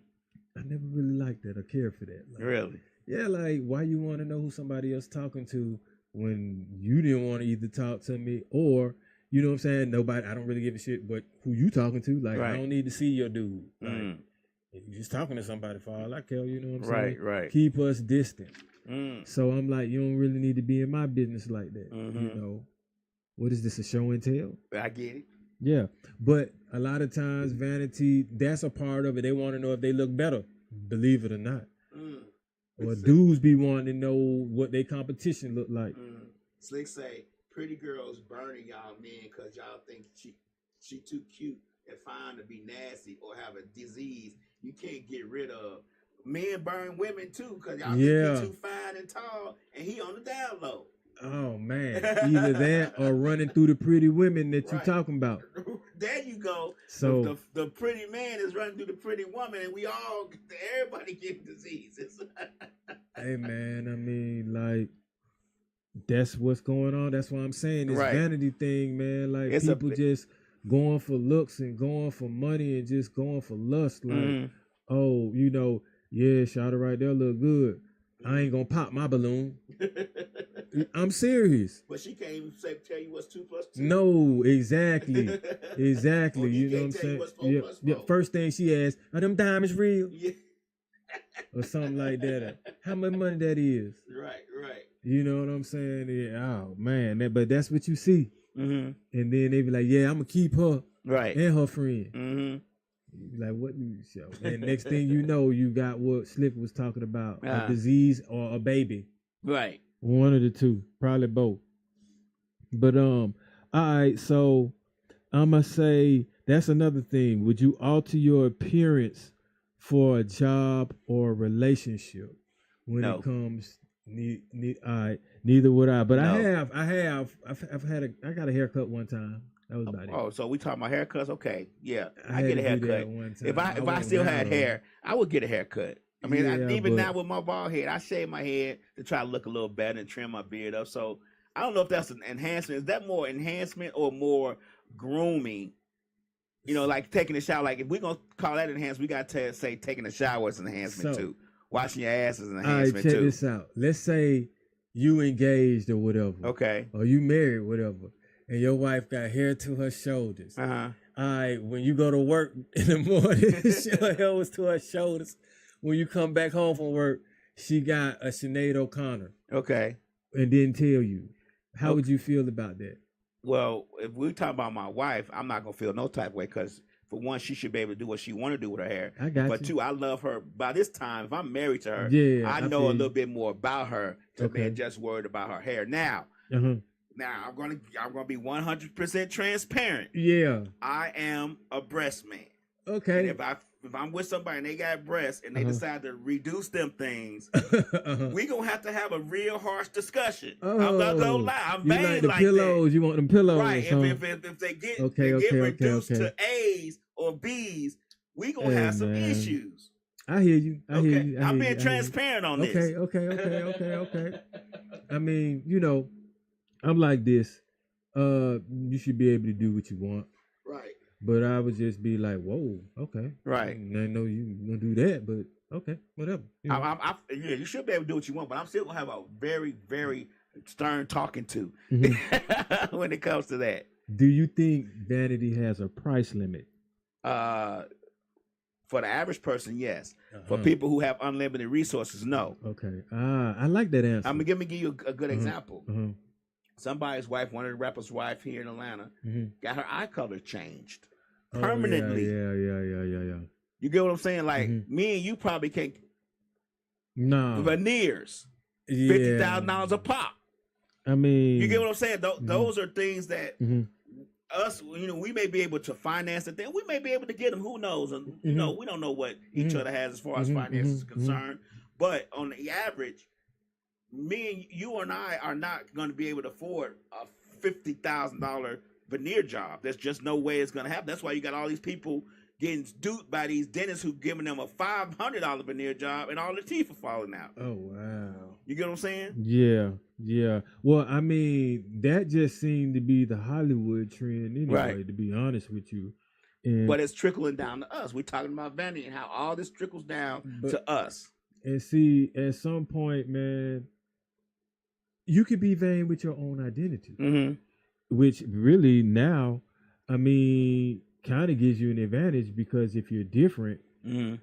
I never really liked that or cared for that. Like, really? Yeah, like why you want to know who somebody else talking to when you didn't want to either talk to me or. You know what I'm saying? Nobody, I don't really give a shit but who you talking to. Like, I don't need to see your dude. Like, if you're just talking to somebody for all I care, you know what I'm saying? Right. Keep us distant. So I'm like, you don't really need to be in my business like that. You know? What is this, a show and tell? I get it. Yeah. But a lot of times, vanity, that's a part of it. They want to know if they look better, believe it or not. Or dudes be wanting to know what their competition look like. Slick say, pretty girls burning y'all men because y'all think she too cute and fine to be nasty or have a disease you can't get rid of. Men burn women too because y'all think you're too fine and tall and he on the down low. Oh man, either that or running through the pretty women that you talking about. There you go. So the pretty man is running through the pretty woman and everybody getting diseases. Hey man, I mean, like, that's what's going on. That's why I'm saying this vanity thing, man. Like, it's people just going for looks and going for money and just going for lust. Like, oh, shawty right there look good. I ain't gonna pop my balloon. I'm serious. But she can't even tell you what's 2 + 2. No, exactly. Exactly. Well, you know what I'm saying? Yeah. First thing she asked, are them diamonds real? Yeah. Or something like that. How much money that is? Right. You know what I'm saying? Yeah, oh man, but that's what you see. And then they be like, yeah, I'm gonna keep her and her friend. Like, what do you show? And next thing you know, you got what Slick was talking about, a disease or a baby. Right. One of the two, probably both. But all right, so I'ma say that's another thing. Would you alter your appearance for a job or a relationship when it comes? All right, neither would I. But no. I got a haircut one time. That was about it. Oh, so we talking about haircuts? Okay, yeah, I get a haircut. If I still had hair, I would get a haircut. I mean, even now with my bald head, I shave my head to try to look a little better and trim my beard up. So I don't know if that's an enhancement. Is that more enhancement or more grooming? Like taking a shower. Like, if we're gonna call that enhancement, we got to say taking a shower is an enhancement too. Washing your ass is an enhancement too. All right, check this out. Let's say you engaged or whatever. Okay. Or you married, whatever. And your wife got hair to her shoulders. All right, when you go to work in the morning, her hair was to her shoulders. When you come back home from work, she got a Sinead O'Connor. Okay. And didn't tell you. How would you feel about that? Well, if we talk about my wife, I'm not going to feel no type of way because, for one, she should be able to do what she want to do with her hair. I got But you. two, I love her. By this time, if I'm married to her, I know a little bit more about her than being just worried about her hair. Now, Now I'm gonna be 100% transparent. Yeah. I am a breast man. Okay. And if I'm with somebody and they got breasts and they decide to reduce them things, we gonna have a real harsh discussion. I'm not gonna lie. I'm you vain like the pillows. that. You want them pillows, Right? huh? If they get reduced to A's or B's, we gonna have some issues. I hear you. I hear you. I'm being transparent on this. Okay. I mean, I'm like this. You should be able to do what you want. Right. But I would just be like, whoa, okay. Right. I know you gonna do that, but okay, whatever. You should be able to do what you want, but I'm still gonna have a very, very stern talking to when it comes to that. Do you think Vanity has a price limit? For the average person, yes. For people who have unlimited resources, no. Okay. I like that answer. I'm gonna give you a good example. Somebody's wife, one of the rappers' wife here in Atlanta, got her eye color changed permanently. Yeah. You get what I'm saying? Like me and you probably can't. No. Veneers, $50,000 a pop. I mean, you get what I'm saying? Those are things that us, we may be able to finance it. Then we may be able to get them. Who knows? And we don't know what each other has as far as finances is concerned. But on the average, me and you and I are not going to be able to afford a $50,000 veneer job. There's just no way it's going to happen. That's why you got all these people getting duped by these dentists who giving them a $500 veneer job and all their teeth are falling out. Oh, wow. You get what I'm saying? Yeah. Well, I mean, that just seemed to be the Hollywood trend anyway, to be honest with you. But it's trickling down to us. We're talking about Vanity and how all this trickles down to us. And see, at some point, man, you could be vain with your own identity, which really now, I mean, kind of gives you an advantage because if you're different, and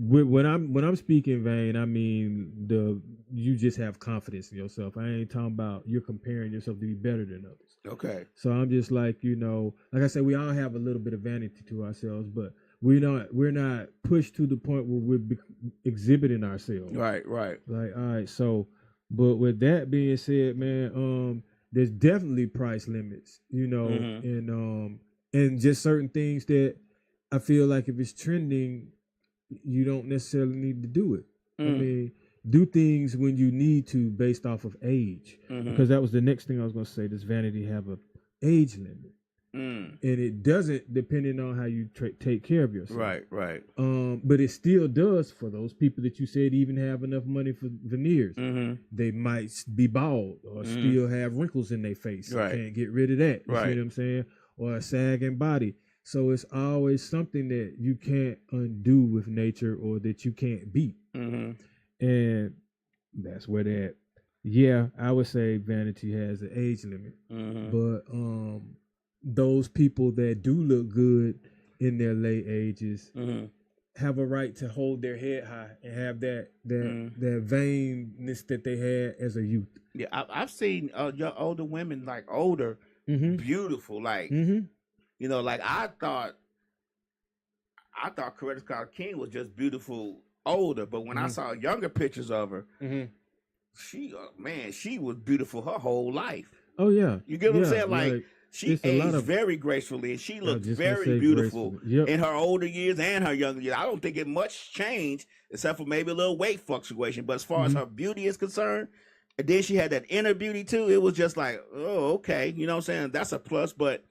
when I'm speaking vain, I mean you just have confidence in yourself. I ain't talking about you're comparing yourself to be better than others. Okay. So I'm just like, like I said, we all have a little bit of vanity to ourselves, but we're not pushed to the point where we're exhibiting ourselves. Right. Like, all right, so. But with that being said, man, there's definitely price limits, and just certain things that I feel like if it's trending, you don't necessarily need to do it. I mean, do things when you need to based off of age, because that was the next thing I was going to say. Does Vanity have a age limit? And it doesn't, depending on how you take care of yourself. Right. But it still does for those people that you said even have enough money for veneers. They might be bald or still have wrinkles in their face. Right. You can't get rid of that. You Right. see what I'm saying? Or a sagging body. So it's always something that you can't undo with nature or that you can't beat. And that's where that. Yeah, I would say Vanity has an age limit. But those people that do look good in their late ages have a right to hold their head high and have that vainness that they had as a youth. Yeah, I've seen your older women, like older, beautiful, like like I thought Coretta Scott King was just beautiful older, but when I saw younger pictures of her, she was beautiful her whole life. Oh yeah, you get what I'm saying? Like she aged very gracefully, and she looked very beautiful in her older years and her younger years. I don't think it much changed except for maybe a little weight fluctuation. But as far as her beauty is concerned, and then she had that inner beauty too. It was just like, oh, okay, you know what I'm saying? That's a plus. But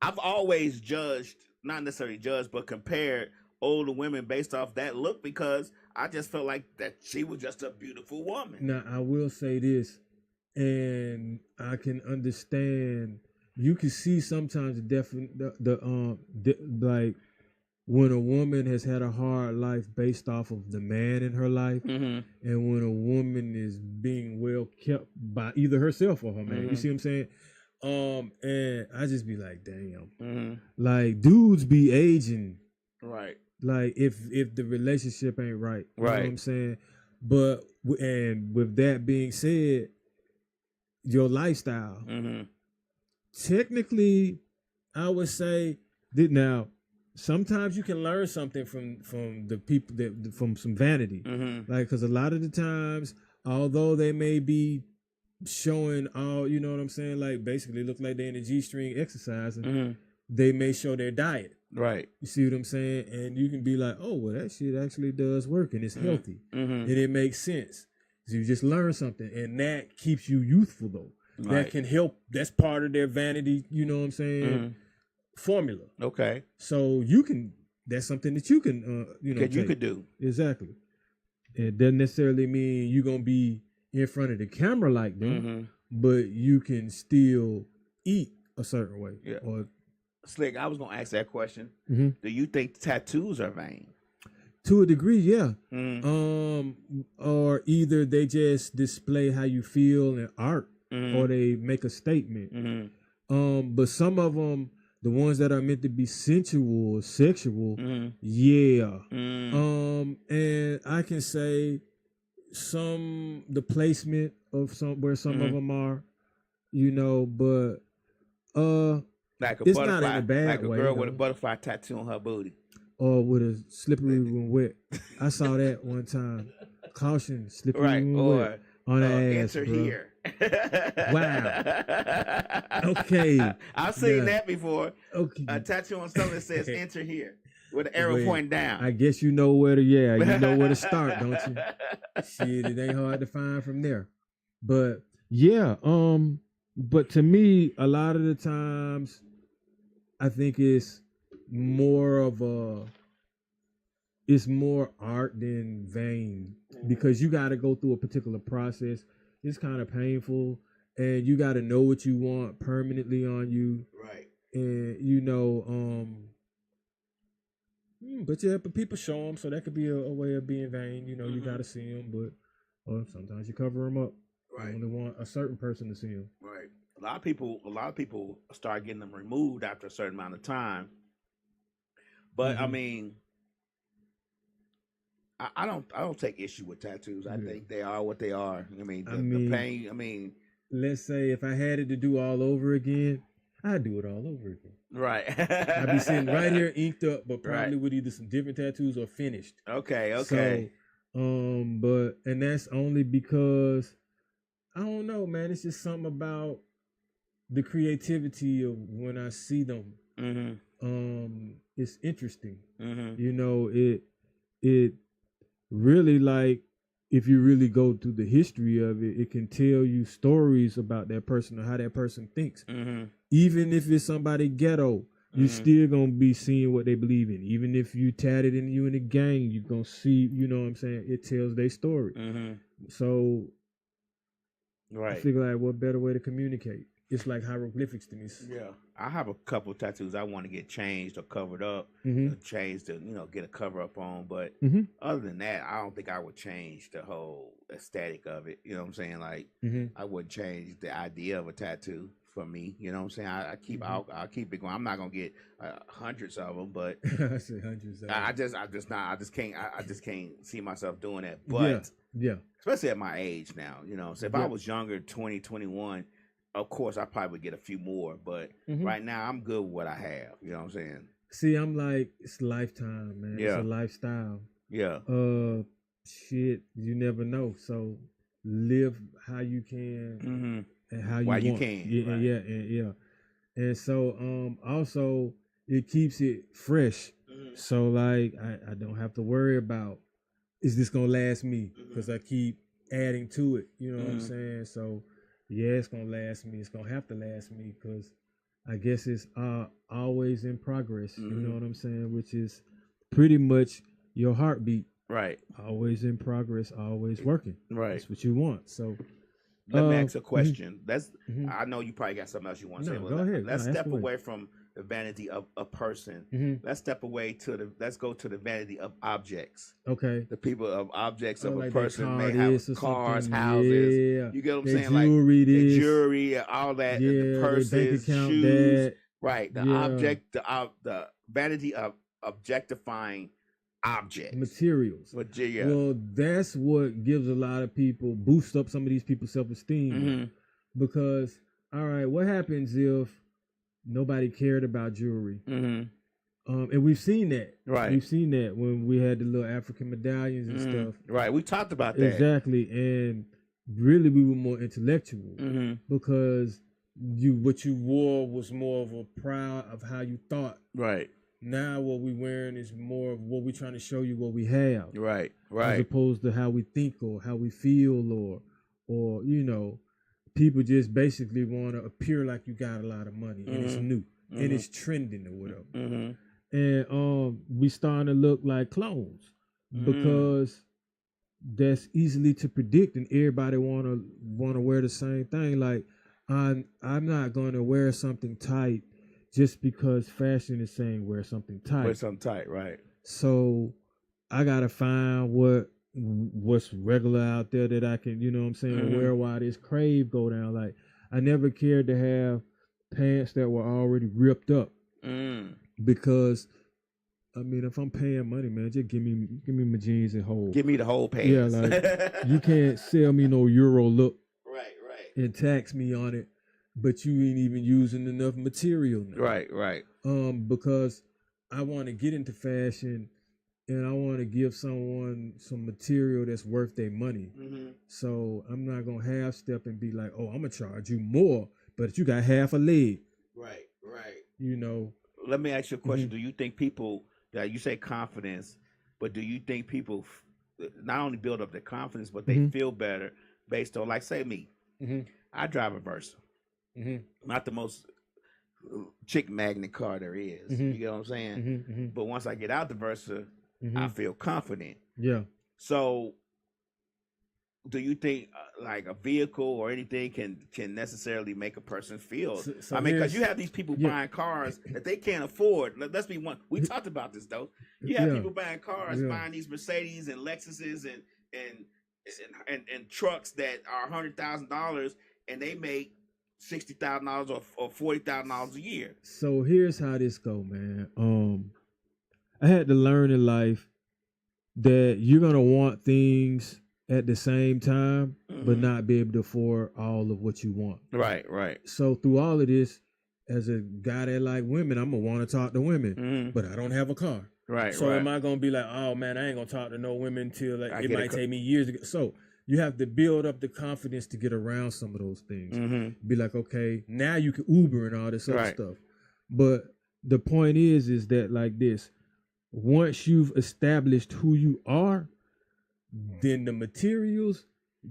I've always judged, not necessarily judged, but compared older women based off that look because I just felt like that she was just a beautiful woman. Now I will say this, and I can understand. You can see sometimes like when a woman has had a hard life based off of the man in her life, and when a woman is being well kept by either herself or her man. You see what I'm saying? And I just be like, damn, like dudes be aging, right? Like if the relationship ain't right, you know what I'm saying? But and with that being said, your lifestyle. Technically, I would say that now sometimes you can learn something from the people from some vanity, like because a lot of the times, although they may be showing all, you know what I'm saying? Like basically look like they're in a G-string exercising. They may show their diet. Right. You see what I'm saying? And you can be like, oh, well, that shit actually does work and it's healthy. And it makes sense. So you just learn something. And that keeps you youthful, though. Right. That can help. That's part of their vanity, you know what I'm saying? Formula. Okay. So you can, that's something that you can, you could do. Exactly. It doesn't necessarily mean you're going to be in front of the camera like them, but you can still eat a certain way. Yeah. Or, Slick, I was going to ask that question. Do you think tattoos are vain? To a degree, yeah. Or either they just display how you feel in art, or they make a statement. But some of them, the ones that are meant to be sensual or sexual, yeah. And I can say the placement of where some of them are, you know, but like a it's butterfly, not in a bad like a way, girl though. with a butterfly tattoo on her booty. Or with a slippery when wet. I saw that one time. Caution, slippery when wet. On the ass, enter bro. here. Wow. Okay. I've seen that before. Okay. A tattoo on something that says enter here with an arrow pointing down. I guess you know where to start, don't you? Shit, it ain't hard to find from there. But yeah, but to me, a lot of the times I think it's more art than vain, because you got to go through a particular process. It's kind of painful, and you got to know what you want permanently on you, right? And you know, but people show them, so that could be a way of being vain. You know, you got to see them, but sometimes you cover them up. Right. You only want a certain person to see them. Right. A lot of people start getting them removed after a certain amount of time. But I mean, I don't take issue with tattoos. I think they are what they are. I mean, the pain. I mean, let's say if I had it to do all over again, I'd do it all over again. Right. I'd be sitting right here inked up, but probably with either some different tattoos or finished. Okay. So, but that's only because I don't know, man. It's just something about the creativity of when I see them. It's interesting. You know, it really, like, if you really go through the history of it, it can tell you stories about that person or how that person thinks. Even if it's somebody ghetto, you still gonna be seeing what they believe in. Even if you tatted and you in a gang, you gonna see, you know what I'm saying? It tells their story. So I figure like, what better way to communicate? It's like hieroglyphics to me. Yeah, I have a couple of tattoos I want to get changed or covered up, changed to get a cover up on. But other than that, I don't think I would change the whole aesthetic of it. You know what I'm saying? Like I wouldn't change the idea of a tattoo for me. You know what I'm saying? I'll keep it going. I'm not gonna get hundreds of them, but I say hundreds. I just can't see myself doing that. But yeah, especially at my age now. You know, so if I was younger, 20, 21. Of course, I probably would get a few more, but right now I'm good with what I have. You know what I'm saying? See, I'm like, it's lifetime, man. Yeah. It's a lifestyle. Yeah. Shit, you never know. So live how you can and how you want. You can. Yeah, right. yeah. And so also it keeps it fresh. So like I don't have to worry about, is this gonna last me? Because I keep adding to it. You know what I'm saying? So yeah, it's gonna last me. It's gonna have to last me because I guess it's always in progress. You know what I'm saying? Which is pretty much your heartbeat. Right. Always in progress, always working. Right. That's what you want. So let me ask a question. I know you probably got something else you want to say. Go ahead. Let's step away from the vanity of a person. Let's step away let's go to the vanity of objects. Okay. The people of objects of like a person may have cars, something. houses. Yeah. You get what I'm saying? Jewelry, like the jewelry, all that, the purses, shoes. Right. The object, the vanity of objectifying objects. Materials. Well, that's what gives a lot of people, boost up some of these people's self-esteem. Because, all right, what happens if nobody cared about jewelry? And we've seen that. Right. We've seen that when we had the little African medallions and stuff. Right. We talked about that. Exactly. And really we were more intellectual Mm-hmm. because what you wore was more of a proud of how you thought. Right. Now what we wearing is more of what we trying to show you what we have. Right. As Right. opposed to how we think or how we feel or people just basically want to appear like you got a lot of money and it's new and it's trending or whatever. Mm-hmm. And we starting to look like clones because that's easily to predict and everybody wanna wear the same thing. Like I'm not gonna wear something tight just because fashion is saying wear something tight. Wear something tight, right? So I gotta find what's regular out there that I can, you know what I'm saying, wear while this crave go down. Like I never cared to have pants that were already ripped up because I mean if I'm paying money, man, just give me my jeans and whole. Give me the whole pants. Yeah, like you can't sell me no Euro look. Right. And tax me on it, but you ain't even using enough material now. Right. Because I want to get into fashion and I want to give someone some material that's worth their money. So I'm not going to half step and be like, oh, I'm going to charge you more, but you got half a leg. Right. You know. Let me ask you a question. Do you think people, that you say confidence, but do you think people not only build up their confidence, but they feel better based on, like, say me, I drive a Versa. Not the most chick magnet car there is. You get what I'm saying? But once I get out the Versa, I feel confident. Yeah. So do you think like a vehicle or anything can necessarily make a person feel? So I mean, because you have these people buying cars that they can't afford. Let's be one. We talked about this though. You have people buying cars, buying these Mercedes and Lexuses and trucks that are $100,000 and they make $60,000 or $40,000 a year. So here's how this go, man. I had to learn in life that you're gonna want things at the same time, but not be able to afford all of what you want. Right. So through all of this, as a guy that like women, I'm gonna want to talk to women, but I don't have a car. Right. So am I gonna be like, oh man, I ain't gonna talk to no women till it might take me years to get. So you have to build up the confidence to get around some of those things. Be like, okay, now you can Uber and all this other stuff. But the point is that like this, once you've established who you are, then the materials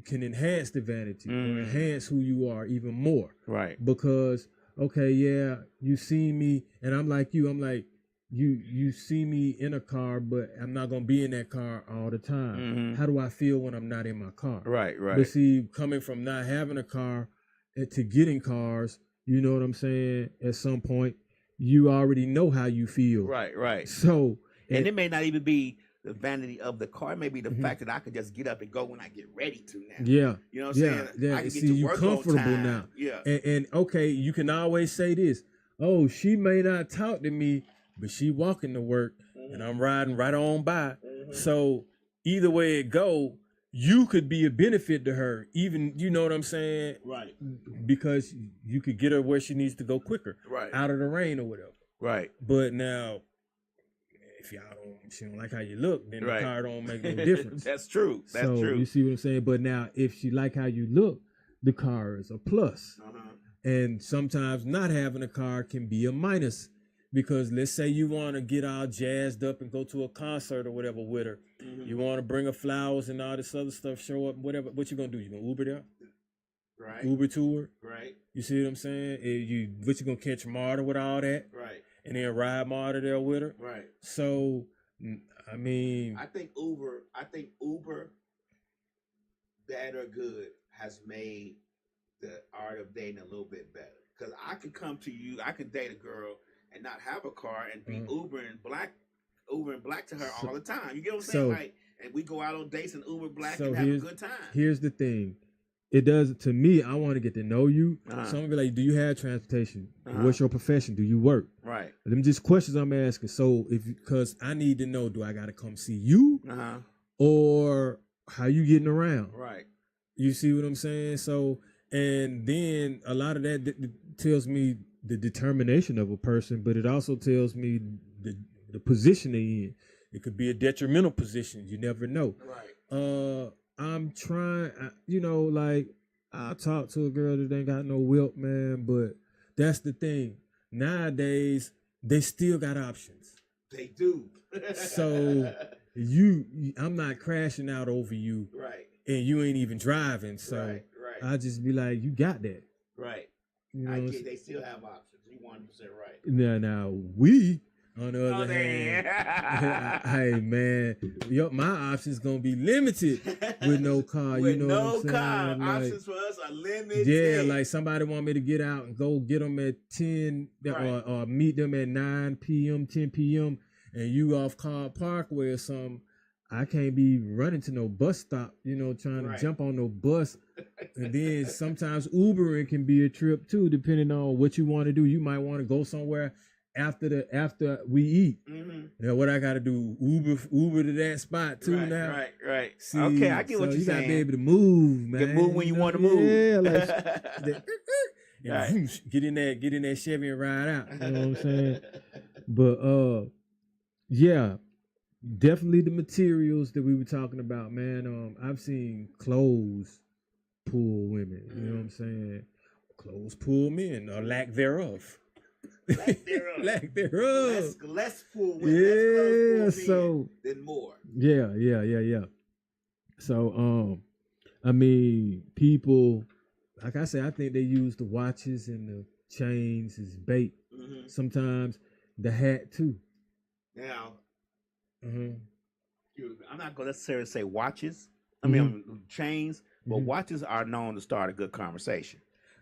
can enhance the vanity or enhance who you are even more. Right. Because, okay, yeah, you see me and I'm like you. I'm like, you see me in a car, but I'm not going to be in that car all the time. How do I feel when I'm not in my car? Right. But see, coming from not having a car to getting cars, you know what I'm saying? At some point, you already know how you feel. Right. So, and it may not even be the vanity of the car. It may be the fact that I can just get up and go when I get ready to now. Yeah. You know what I'm saying? Yeah. I can See, get to you work comfortable on time. now. Yeah. And okay, you can always say this. Oh, she may not talk to me, but she walking to work and I'm riding right on by. So either way it go, you could be a benefit to her, even, you know what I'm saying? Right. Because you could get her where she needs to go quicker. Right. Out of the rain or whatever. Right. But now, if she don't like how you look, then the car don't make no difference. That's true. That's true. You see what I'm saying? But now, if she like how you look, the car is a plus. And sometimes not having a car can be a minus. Because let's say you want to get all jazzed up and go to a concert or whatever with her. You want to bring her flowers and all this other stuff, show up, whatever. What you going to do? You going to Uber there? Right. Uber to her? Right. You see what I'm saying? What you going to catch Marta with all that? Right. And then ride Marta there with her? Right. So, I mean... I think Uber, bad or good, has made the art of dating a little bit better. Because I can come to you, I can date a girl and not have a car and be Ubering black to her all the time. You get what I'm saying? Like, and we go out on dates and Uber black and have a good time. Here's the thing. It does, to me, I want to get to know you. So I'm going to be like, do you have transportation? What's your profession? Do you work? Right. Them just questions I'm asking. So because I need to know, do I got to come see you? Or how you getting around? Right. You see what I'm saying? So, and then a lot of that tells me the determination of a person, but it also tells me the position they in. It could be a detrimental position. You never know. Right. I'm trying, like I'll talk to a girl that ain't got no whip, man. But that's the thing. Nowadays, they still got options. They do. So I'm not crashing out over you, right? And you ain't even driving. So right. I just be like, you got that, right? You know, I get. They still have options. You 100% right. Now we. On the other hand, hey man, my options gonna be limited with no car. With you know no what I'm car, saying? Like, options for us are limited. Yeah, like somebody want me to get out and go get them at 10 right. or meet them at 9 p.m., 10 p.m. and you off Car Parkway or something. I can't be running to no bus stop, trying to jump on no bus. And then sometimes Ubering can be a trip too, depending on what you want to do. You might want to go somewhere after we eat. Now what I gotta do? Uber to that spot too now. Right. See, okay, I get what you're saying. You gotta be able to move, man. You can move when you want to move. Yeah, like get in that Chevy and ride out. You know what I'm saying? But yeah, definitely the materials that we were talking about, man. I've seen clothes pull women. You know what I'm saying? Clothes pull men, or lack thereof. Lack thereof. Less pull women. Yeah, less so than more. Yeah. So I mean, people, like I said, I think they use the watches and the chains as bait. Sometimes the hat too. Now, I'm not going to necessarily say watches. I mean, chains, but watches are known to start a good conversation.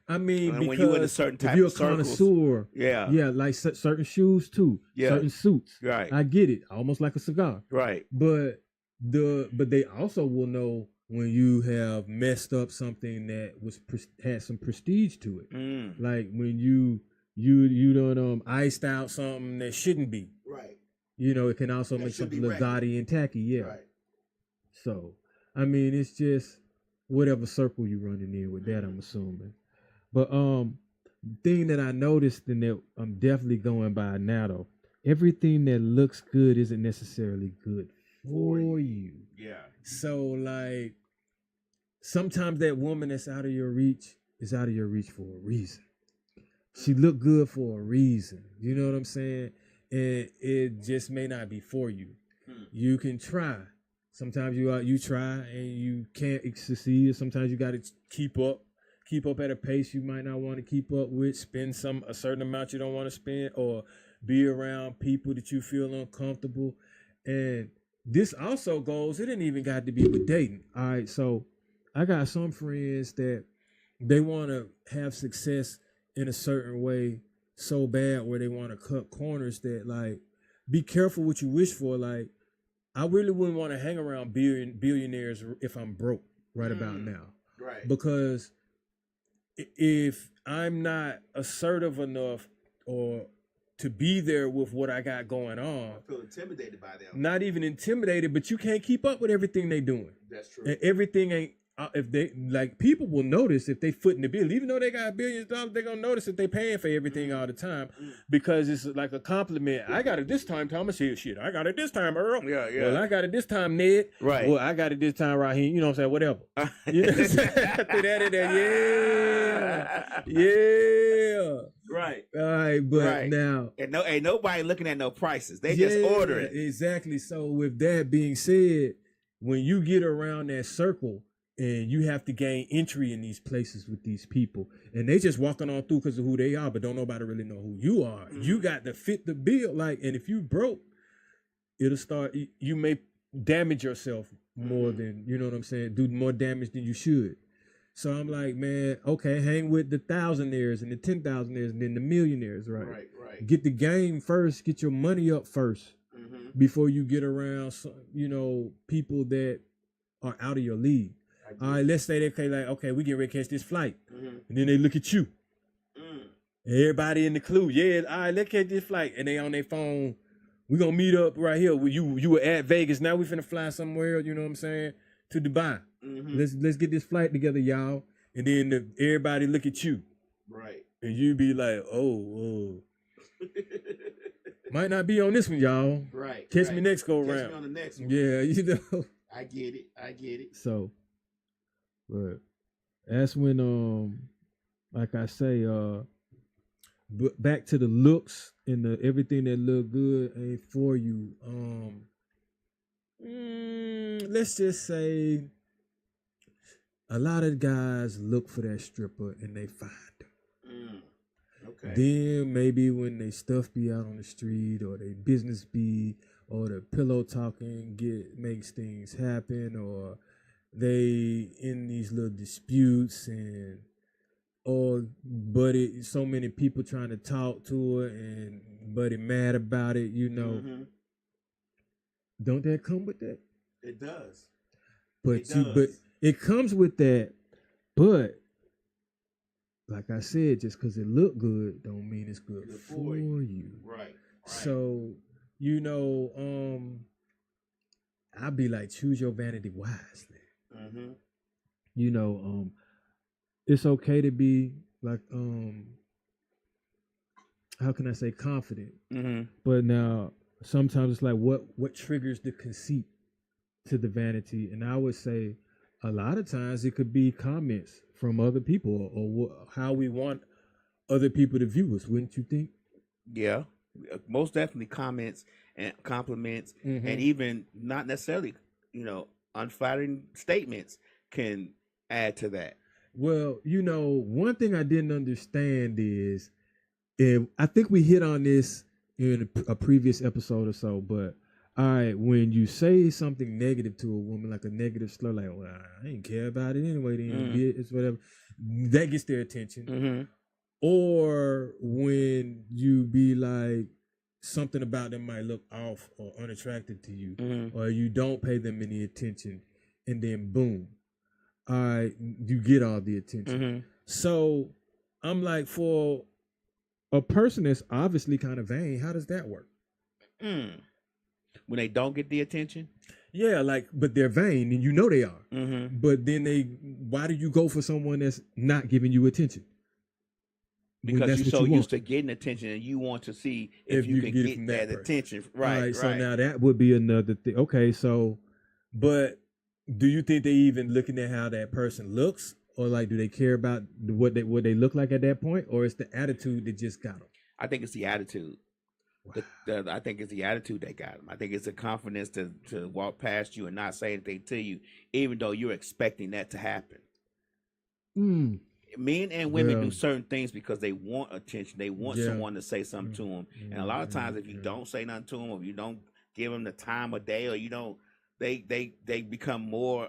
I mean, because when you're in a certain type if you're of a circles, connoisseur, yeah, like certain shoes too, certain suits, right? I get it, almost like a cigar, right? But they also will know when you have messed up something that had some prestige to it, like when you done iced out something that shouldn't be, right? It can also make something look gaudy and tacky, yeah. Right. So I mean, it's just whatever circle you running in with that, I'm assuming. But thing that I noticed and that I'm definitely going by now though, everything that looks good isn't necessarily good for you. Yeah. So like sometimes that woman that's out of your reach is out of your reach for a reason. She look good for a reason. You know what I'm saying? And it just may not be for you. You can try. Sometimes you try and you can't succeed. Sometimes you got to keep up at a pace you might not want to keep up with, spend a certain amount you don't want to spend, or be around people that you feel uncomfortable. And this also goes, it didn't even got to be with dating. All right, so I got some friends that they want to have success in a certain way so bad where they want to cut corners that, like, be careful what you wish for. Like, I really wouldn't want to hang around billionaires if I'm broke right about now. Right. Because if I'm not assertive enough or to be there with what I got going on, I feel intimidated by them. Not even intimidated, but you can't keep up with everything they doing. That's true. And everything ain't. If they like, people will notice if they footing the bill, even though they got billions of dollars, they're gonna notice if they paying for everything all the time because it's like a compliment. I got it this time, Thomas. Shit, I got it this time, Earl. Yeah. Well, I got it this time, Ned. Right. Well, I got it this time, Raheem. You know what I'm saying? Whatever. You know what I'm saying? Throw that in there. Yeah. Right. All right, but now and ain't nobody looking at no prices. They just order it. Exactly. So with that being said, when you get around that circle and you have to gain entry in these places with these people, and they just walking on through because of who they are, but don't nobody really know who you are. You got to fit the bill. Like, and if you broke, it'll start. You may damage yourself more than, you know what I'm saying, do more damage than you should. So I'm like, man, okay, hang with the thousandaires and the 10,000aires and then the millionaires, right? Right. Get the game first, get your money up first before you get around, people that are out of your league. All right, let's say okay, we get ready to catch this flight. And then they look at you. Everybody in the clue, all right, let's catch this flight. And they on their phone, we gonna meet up right here. You were at Vegas, now we finna fly somewhere, you know what I'm saying, to Dubai. Let's get this flight together, y'all. And then everybody look at you. Right. And you be like, oh. Might not be on this one, y'all. Right. Catch me next go Catch round. me on the next one. Yeah, you know. I get it. So But that's when like I say, but back to the looks and the everything that look good ain't for you. Let's just say a lot of guys look for that stripper and they find her. Okay. Then maybe when they stuff be out on the street or they business be or the pillow talking makes things happen, or they in these little disputes and buddy, so many people trying to talk to her and buddy mad about it, Don't that come with that? It does. But it comes with that, but like I said, just because it look good don't mean it's good for you. Right. So, I'll be like, choose your vanity wisely. It's okay to be like, how can I say, confident? But now sometimes it's like, what triggers the conceit to the vanity? And I would say a lot of times it could be comments from other people or how we want other people to view us, wouldn't you think? Yeah, most definitely comments and compliments, and even not necessarily, unflattering statements can add to that. Well, one thing I didn't understand is, I think we hit on this in a previous episode or so, but all right, when you say something negative to a woman, like a negative slur, like, well, I ain't care about it anyway, then it's whatever, that gets their attention. Or when you be like, something about them might look off or unattractive to you, or you don't pay them any attention, and then boom, all right, you get all the attention. So I'm like, for a person that's obviously kind of vain, how does that work? When they don't get the attention? Yeah, but they're vain, and they are. But then why do you go for someone that's not giving you attention? Because you're so used to getting attention, and you want to see if you can get that attention. Right. So now that would be another thing. Okay, so, but do you think they even looking at how that person looks, or like, do they care about what they look like at that point, or it's the attitude that just got them? I think it's the attitude. Wow. I think it's the attitude that got them. I think it's the confidence to walk past you and not say anything to you, even though you're expecting that to happen. Men and women do certain things because they want attention. They want someone to say something to them. And a lot of times, if you don't say nothing to them, or you don't give them the time of day, or you don't, they become more.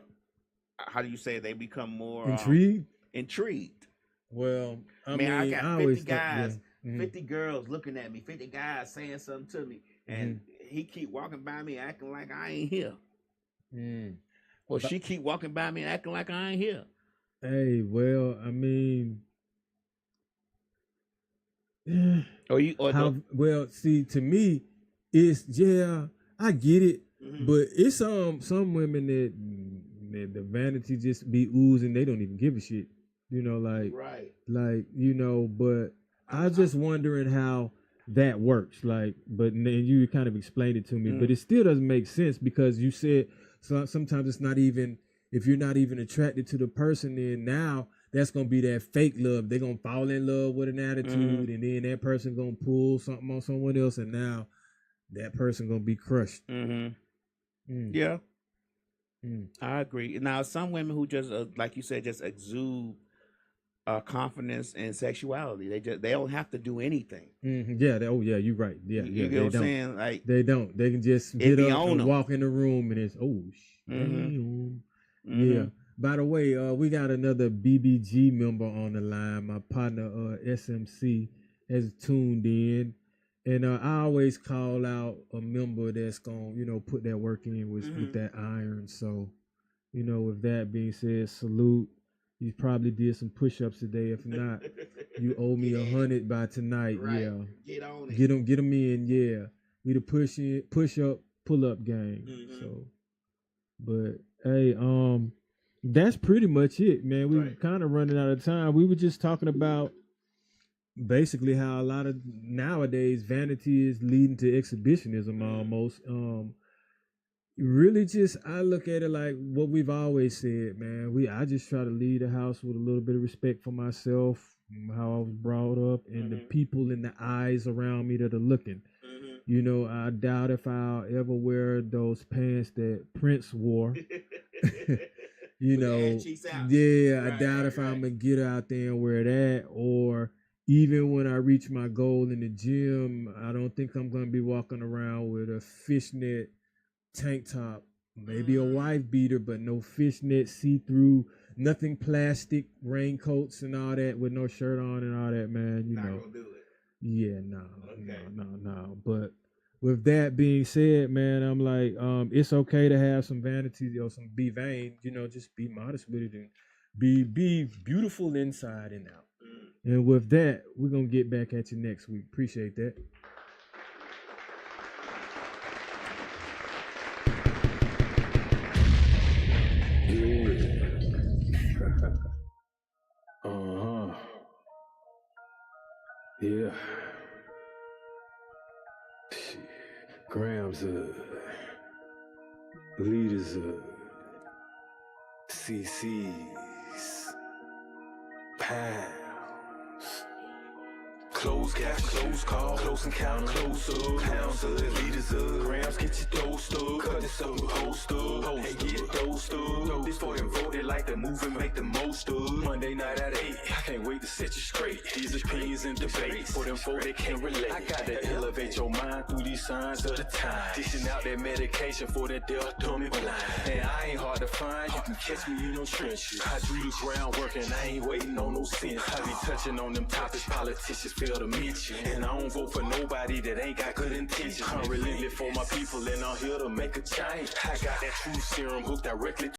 How do you say it? They become more intrigued. Well, I got 50 guys, 50 girls looking at me, 50 guys saying something to me, and he keep walking by me acting like I ain't here. Or she keep walking by me acting like I ain't here. Hey, well, well, see, to me, it's I get it, but it's some women that the vanity just be oozing, they don't even give a shit, but I just wondering how that works, but then you kind of explained it to me, but it still doesn't make sense, because you said sometimes it's not even. If you're not even attracted to the person, then now that's going to be that fake love. They're going to fall in love with an attitude, and then that person going to pull something on someone else, and now that person going to be crushed. Yeah. I agree. Now, some women who just, like you said, just exude confidence and sexuality. They don't have to do anything. Yeah. You're right. Yeah. You get what I'm saying? Like, they don't. They can just get up and walk in the room, and it's, damn. Yeah. By the way, we got another BBG member on the line. My partner, SMC, has tuned in, and I always call out a member that's gonna, put that work in with that iron. So, with that being said, salute. You probably did some push-ups today. If not, you owe me 100 by tonight. Right. Yeah. Get on it. Get them in. Yeah. We the push-up, pull-up gang. So, but. Hey, that's pretty much it, man. We were kind of running out of time. We were just talking about basically how a lot of nowadays vanity is leading to exhibitionism almost. really just I look at it like what we've always said, man. I just try to leave the house with a little bit of respect for myself, how I was brought up, and the people in the eyes around me that are looking. You know, I doubt if I'll ever wear those pants that Prince wore. You know, I doubt if I'm gonna get out there and wear that, or even when I reach my goal in the gym, I don't think I'm gonna be walking around with a fishnet tank top, maybe a wife beater, but no fishnet, see-through, nothing plastic, raincoats and all that with no shirt on and all that, man. You know, gonna do it. Yeah, no. But with that being said, man, I'm like, it's okay to have some vanity or some be vain, you know, just be modest with it and be beautiful inside and out. And with that, we're gonna get back at you next week. Appreciate that. Yeah. Grams leaders CCs, pounds. Close cash, close call, close encounter, close up, pounds of leaders of grams, get your dose up, cut this up, host up, hey, get dosed up. This for them voted like the movement, make the most of. Monday night at 8, I can't wait to set you straight. These opinions and debates for them folk that can't relate. I gotta elevate your mind through these signs of the time. Dishing out that medication for that deaf, dumb, and blind. And I ain't hard to find, you can catch me in no trenches. I do the groundwork and I ain't waiting on no sense. I be touching on them topics politicians fail to mention. And I don't vote for nobody that ain't got good intentions. I'm relentless for my people and I'm here to make a change. I got that true serum hooked directly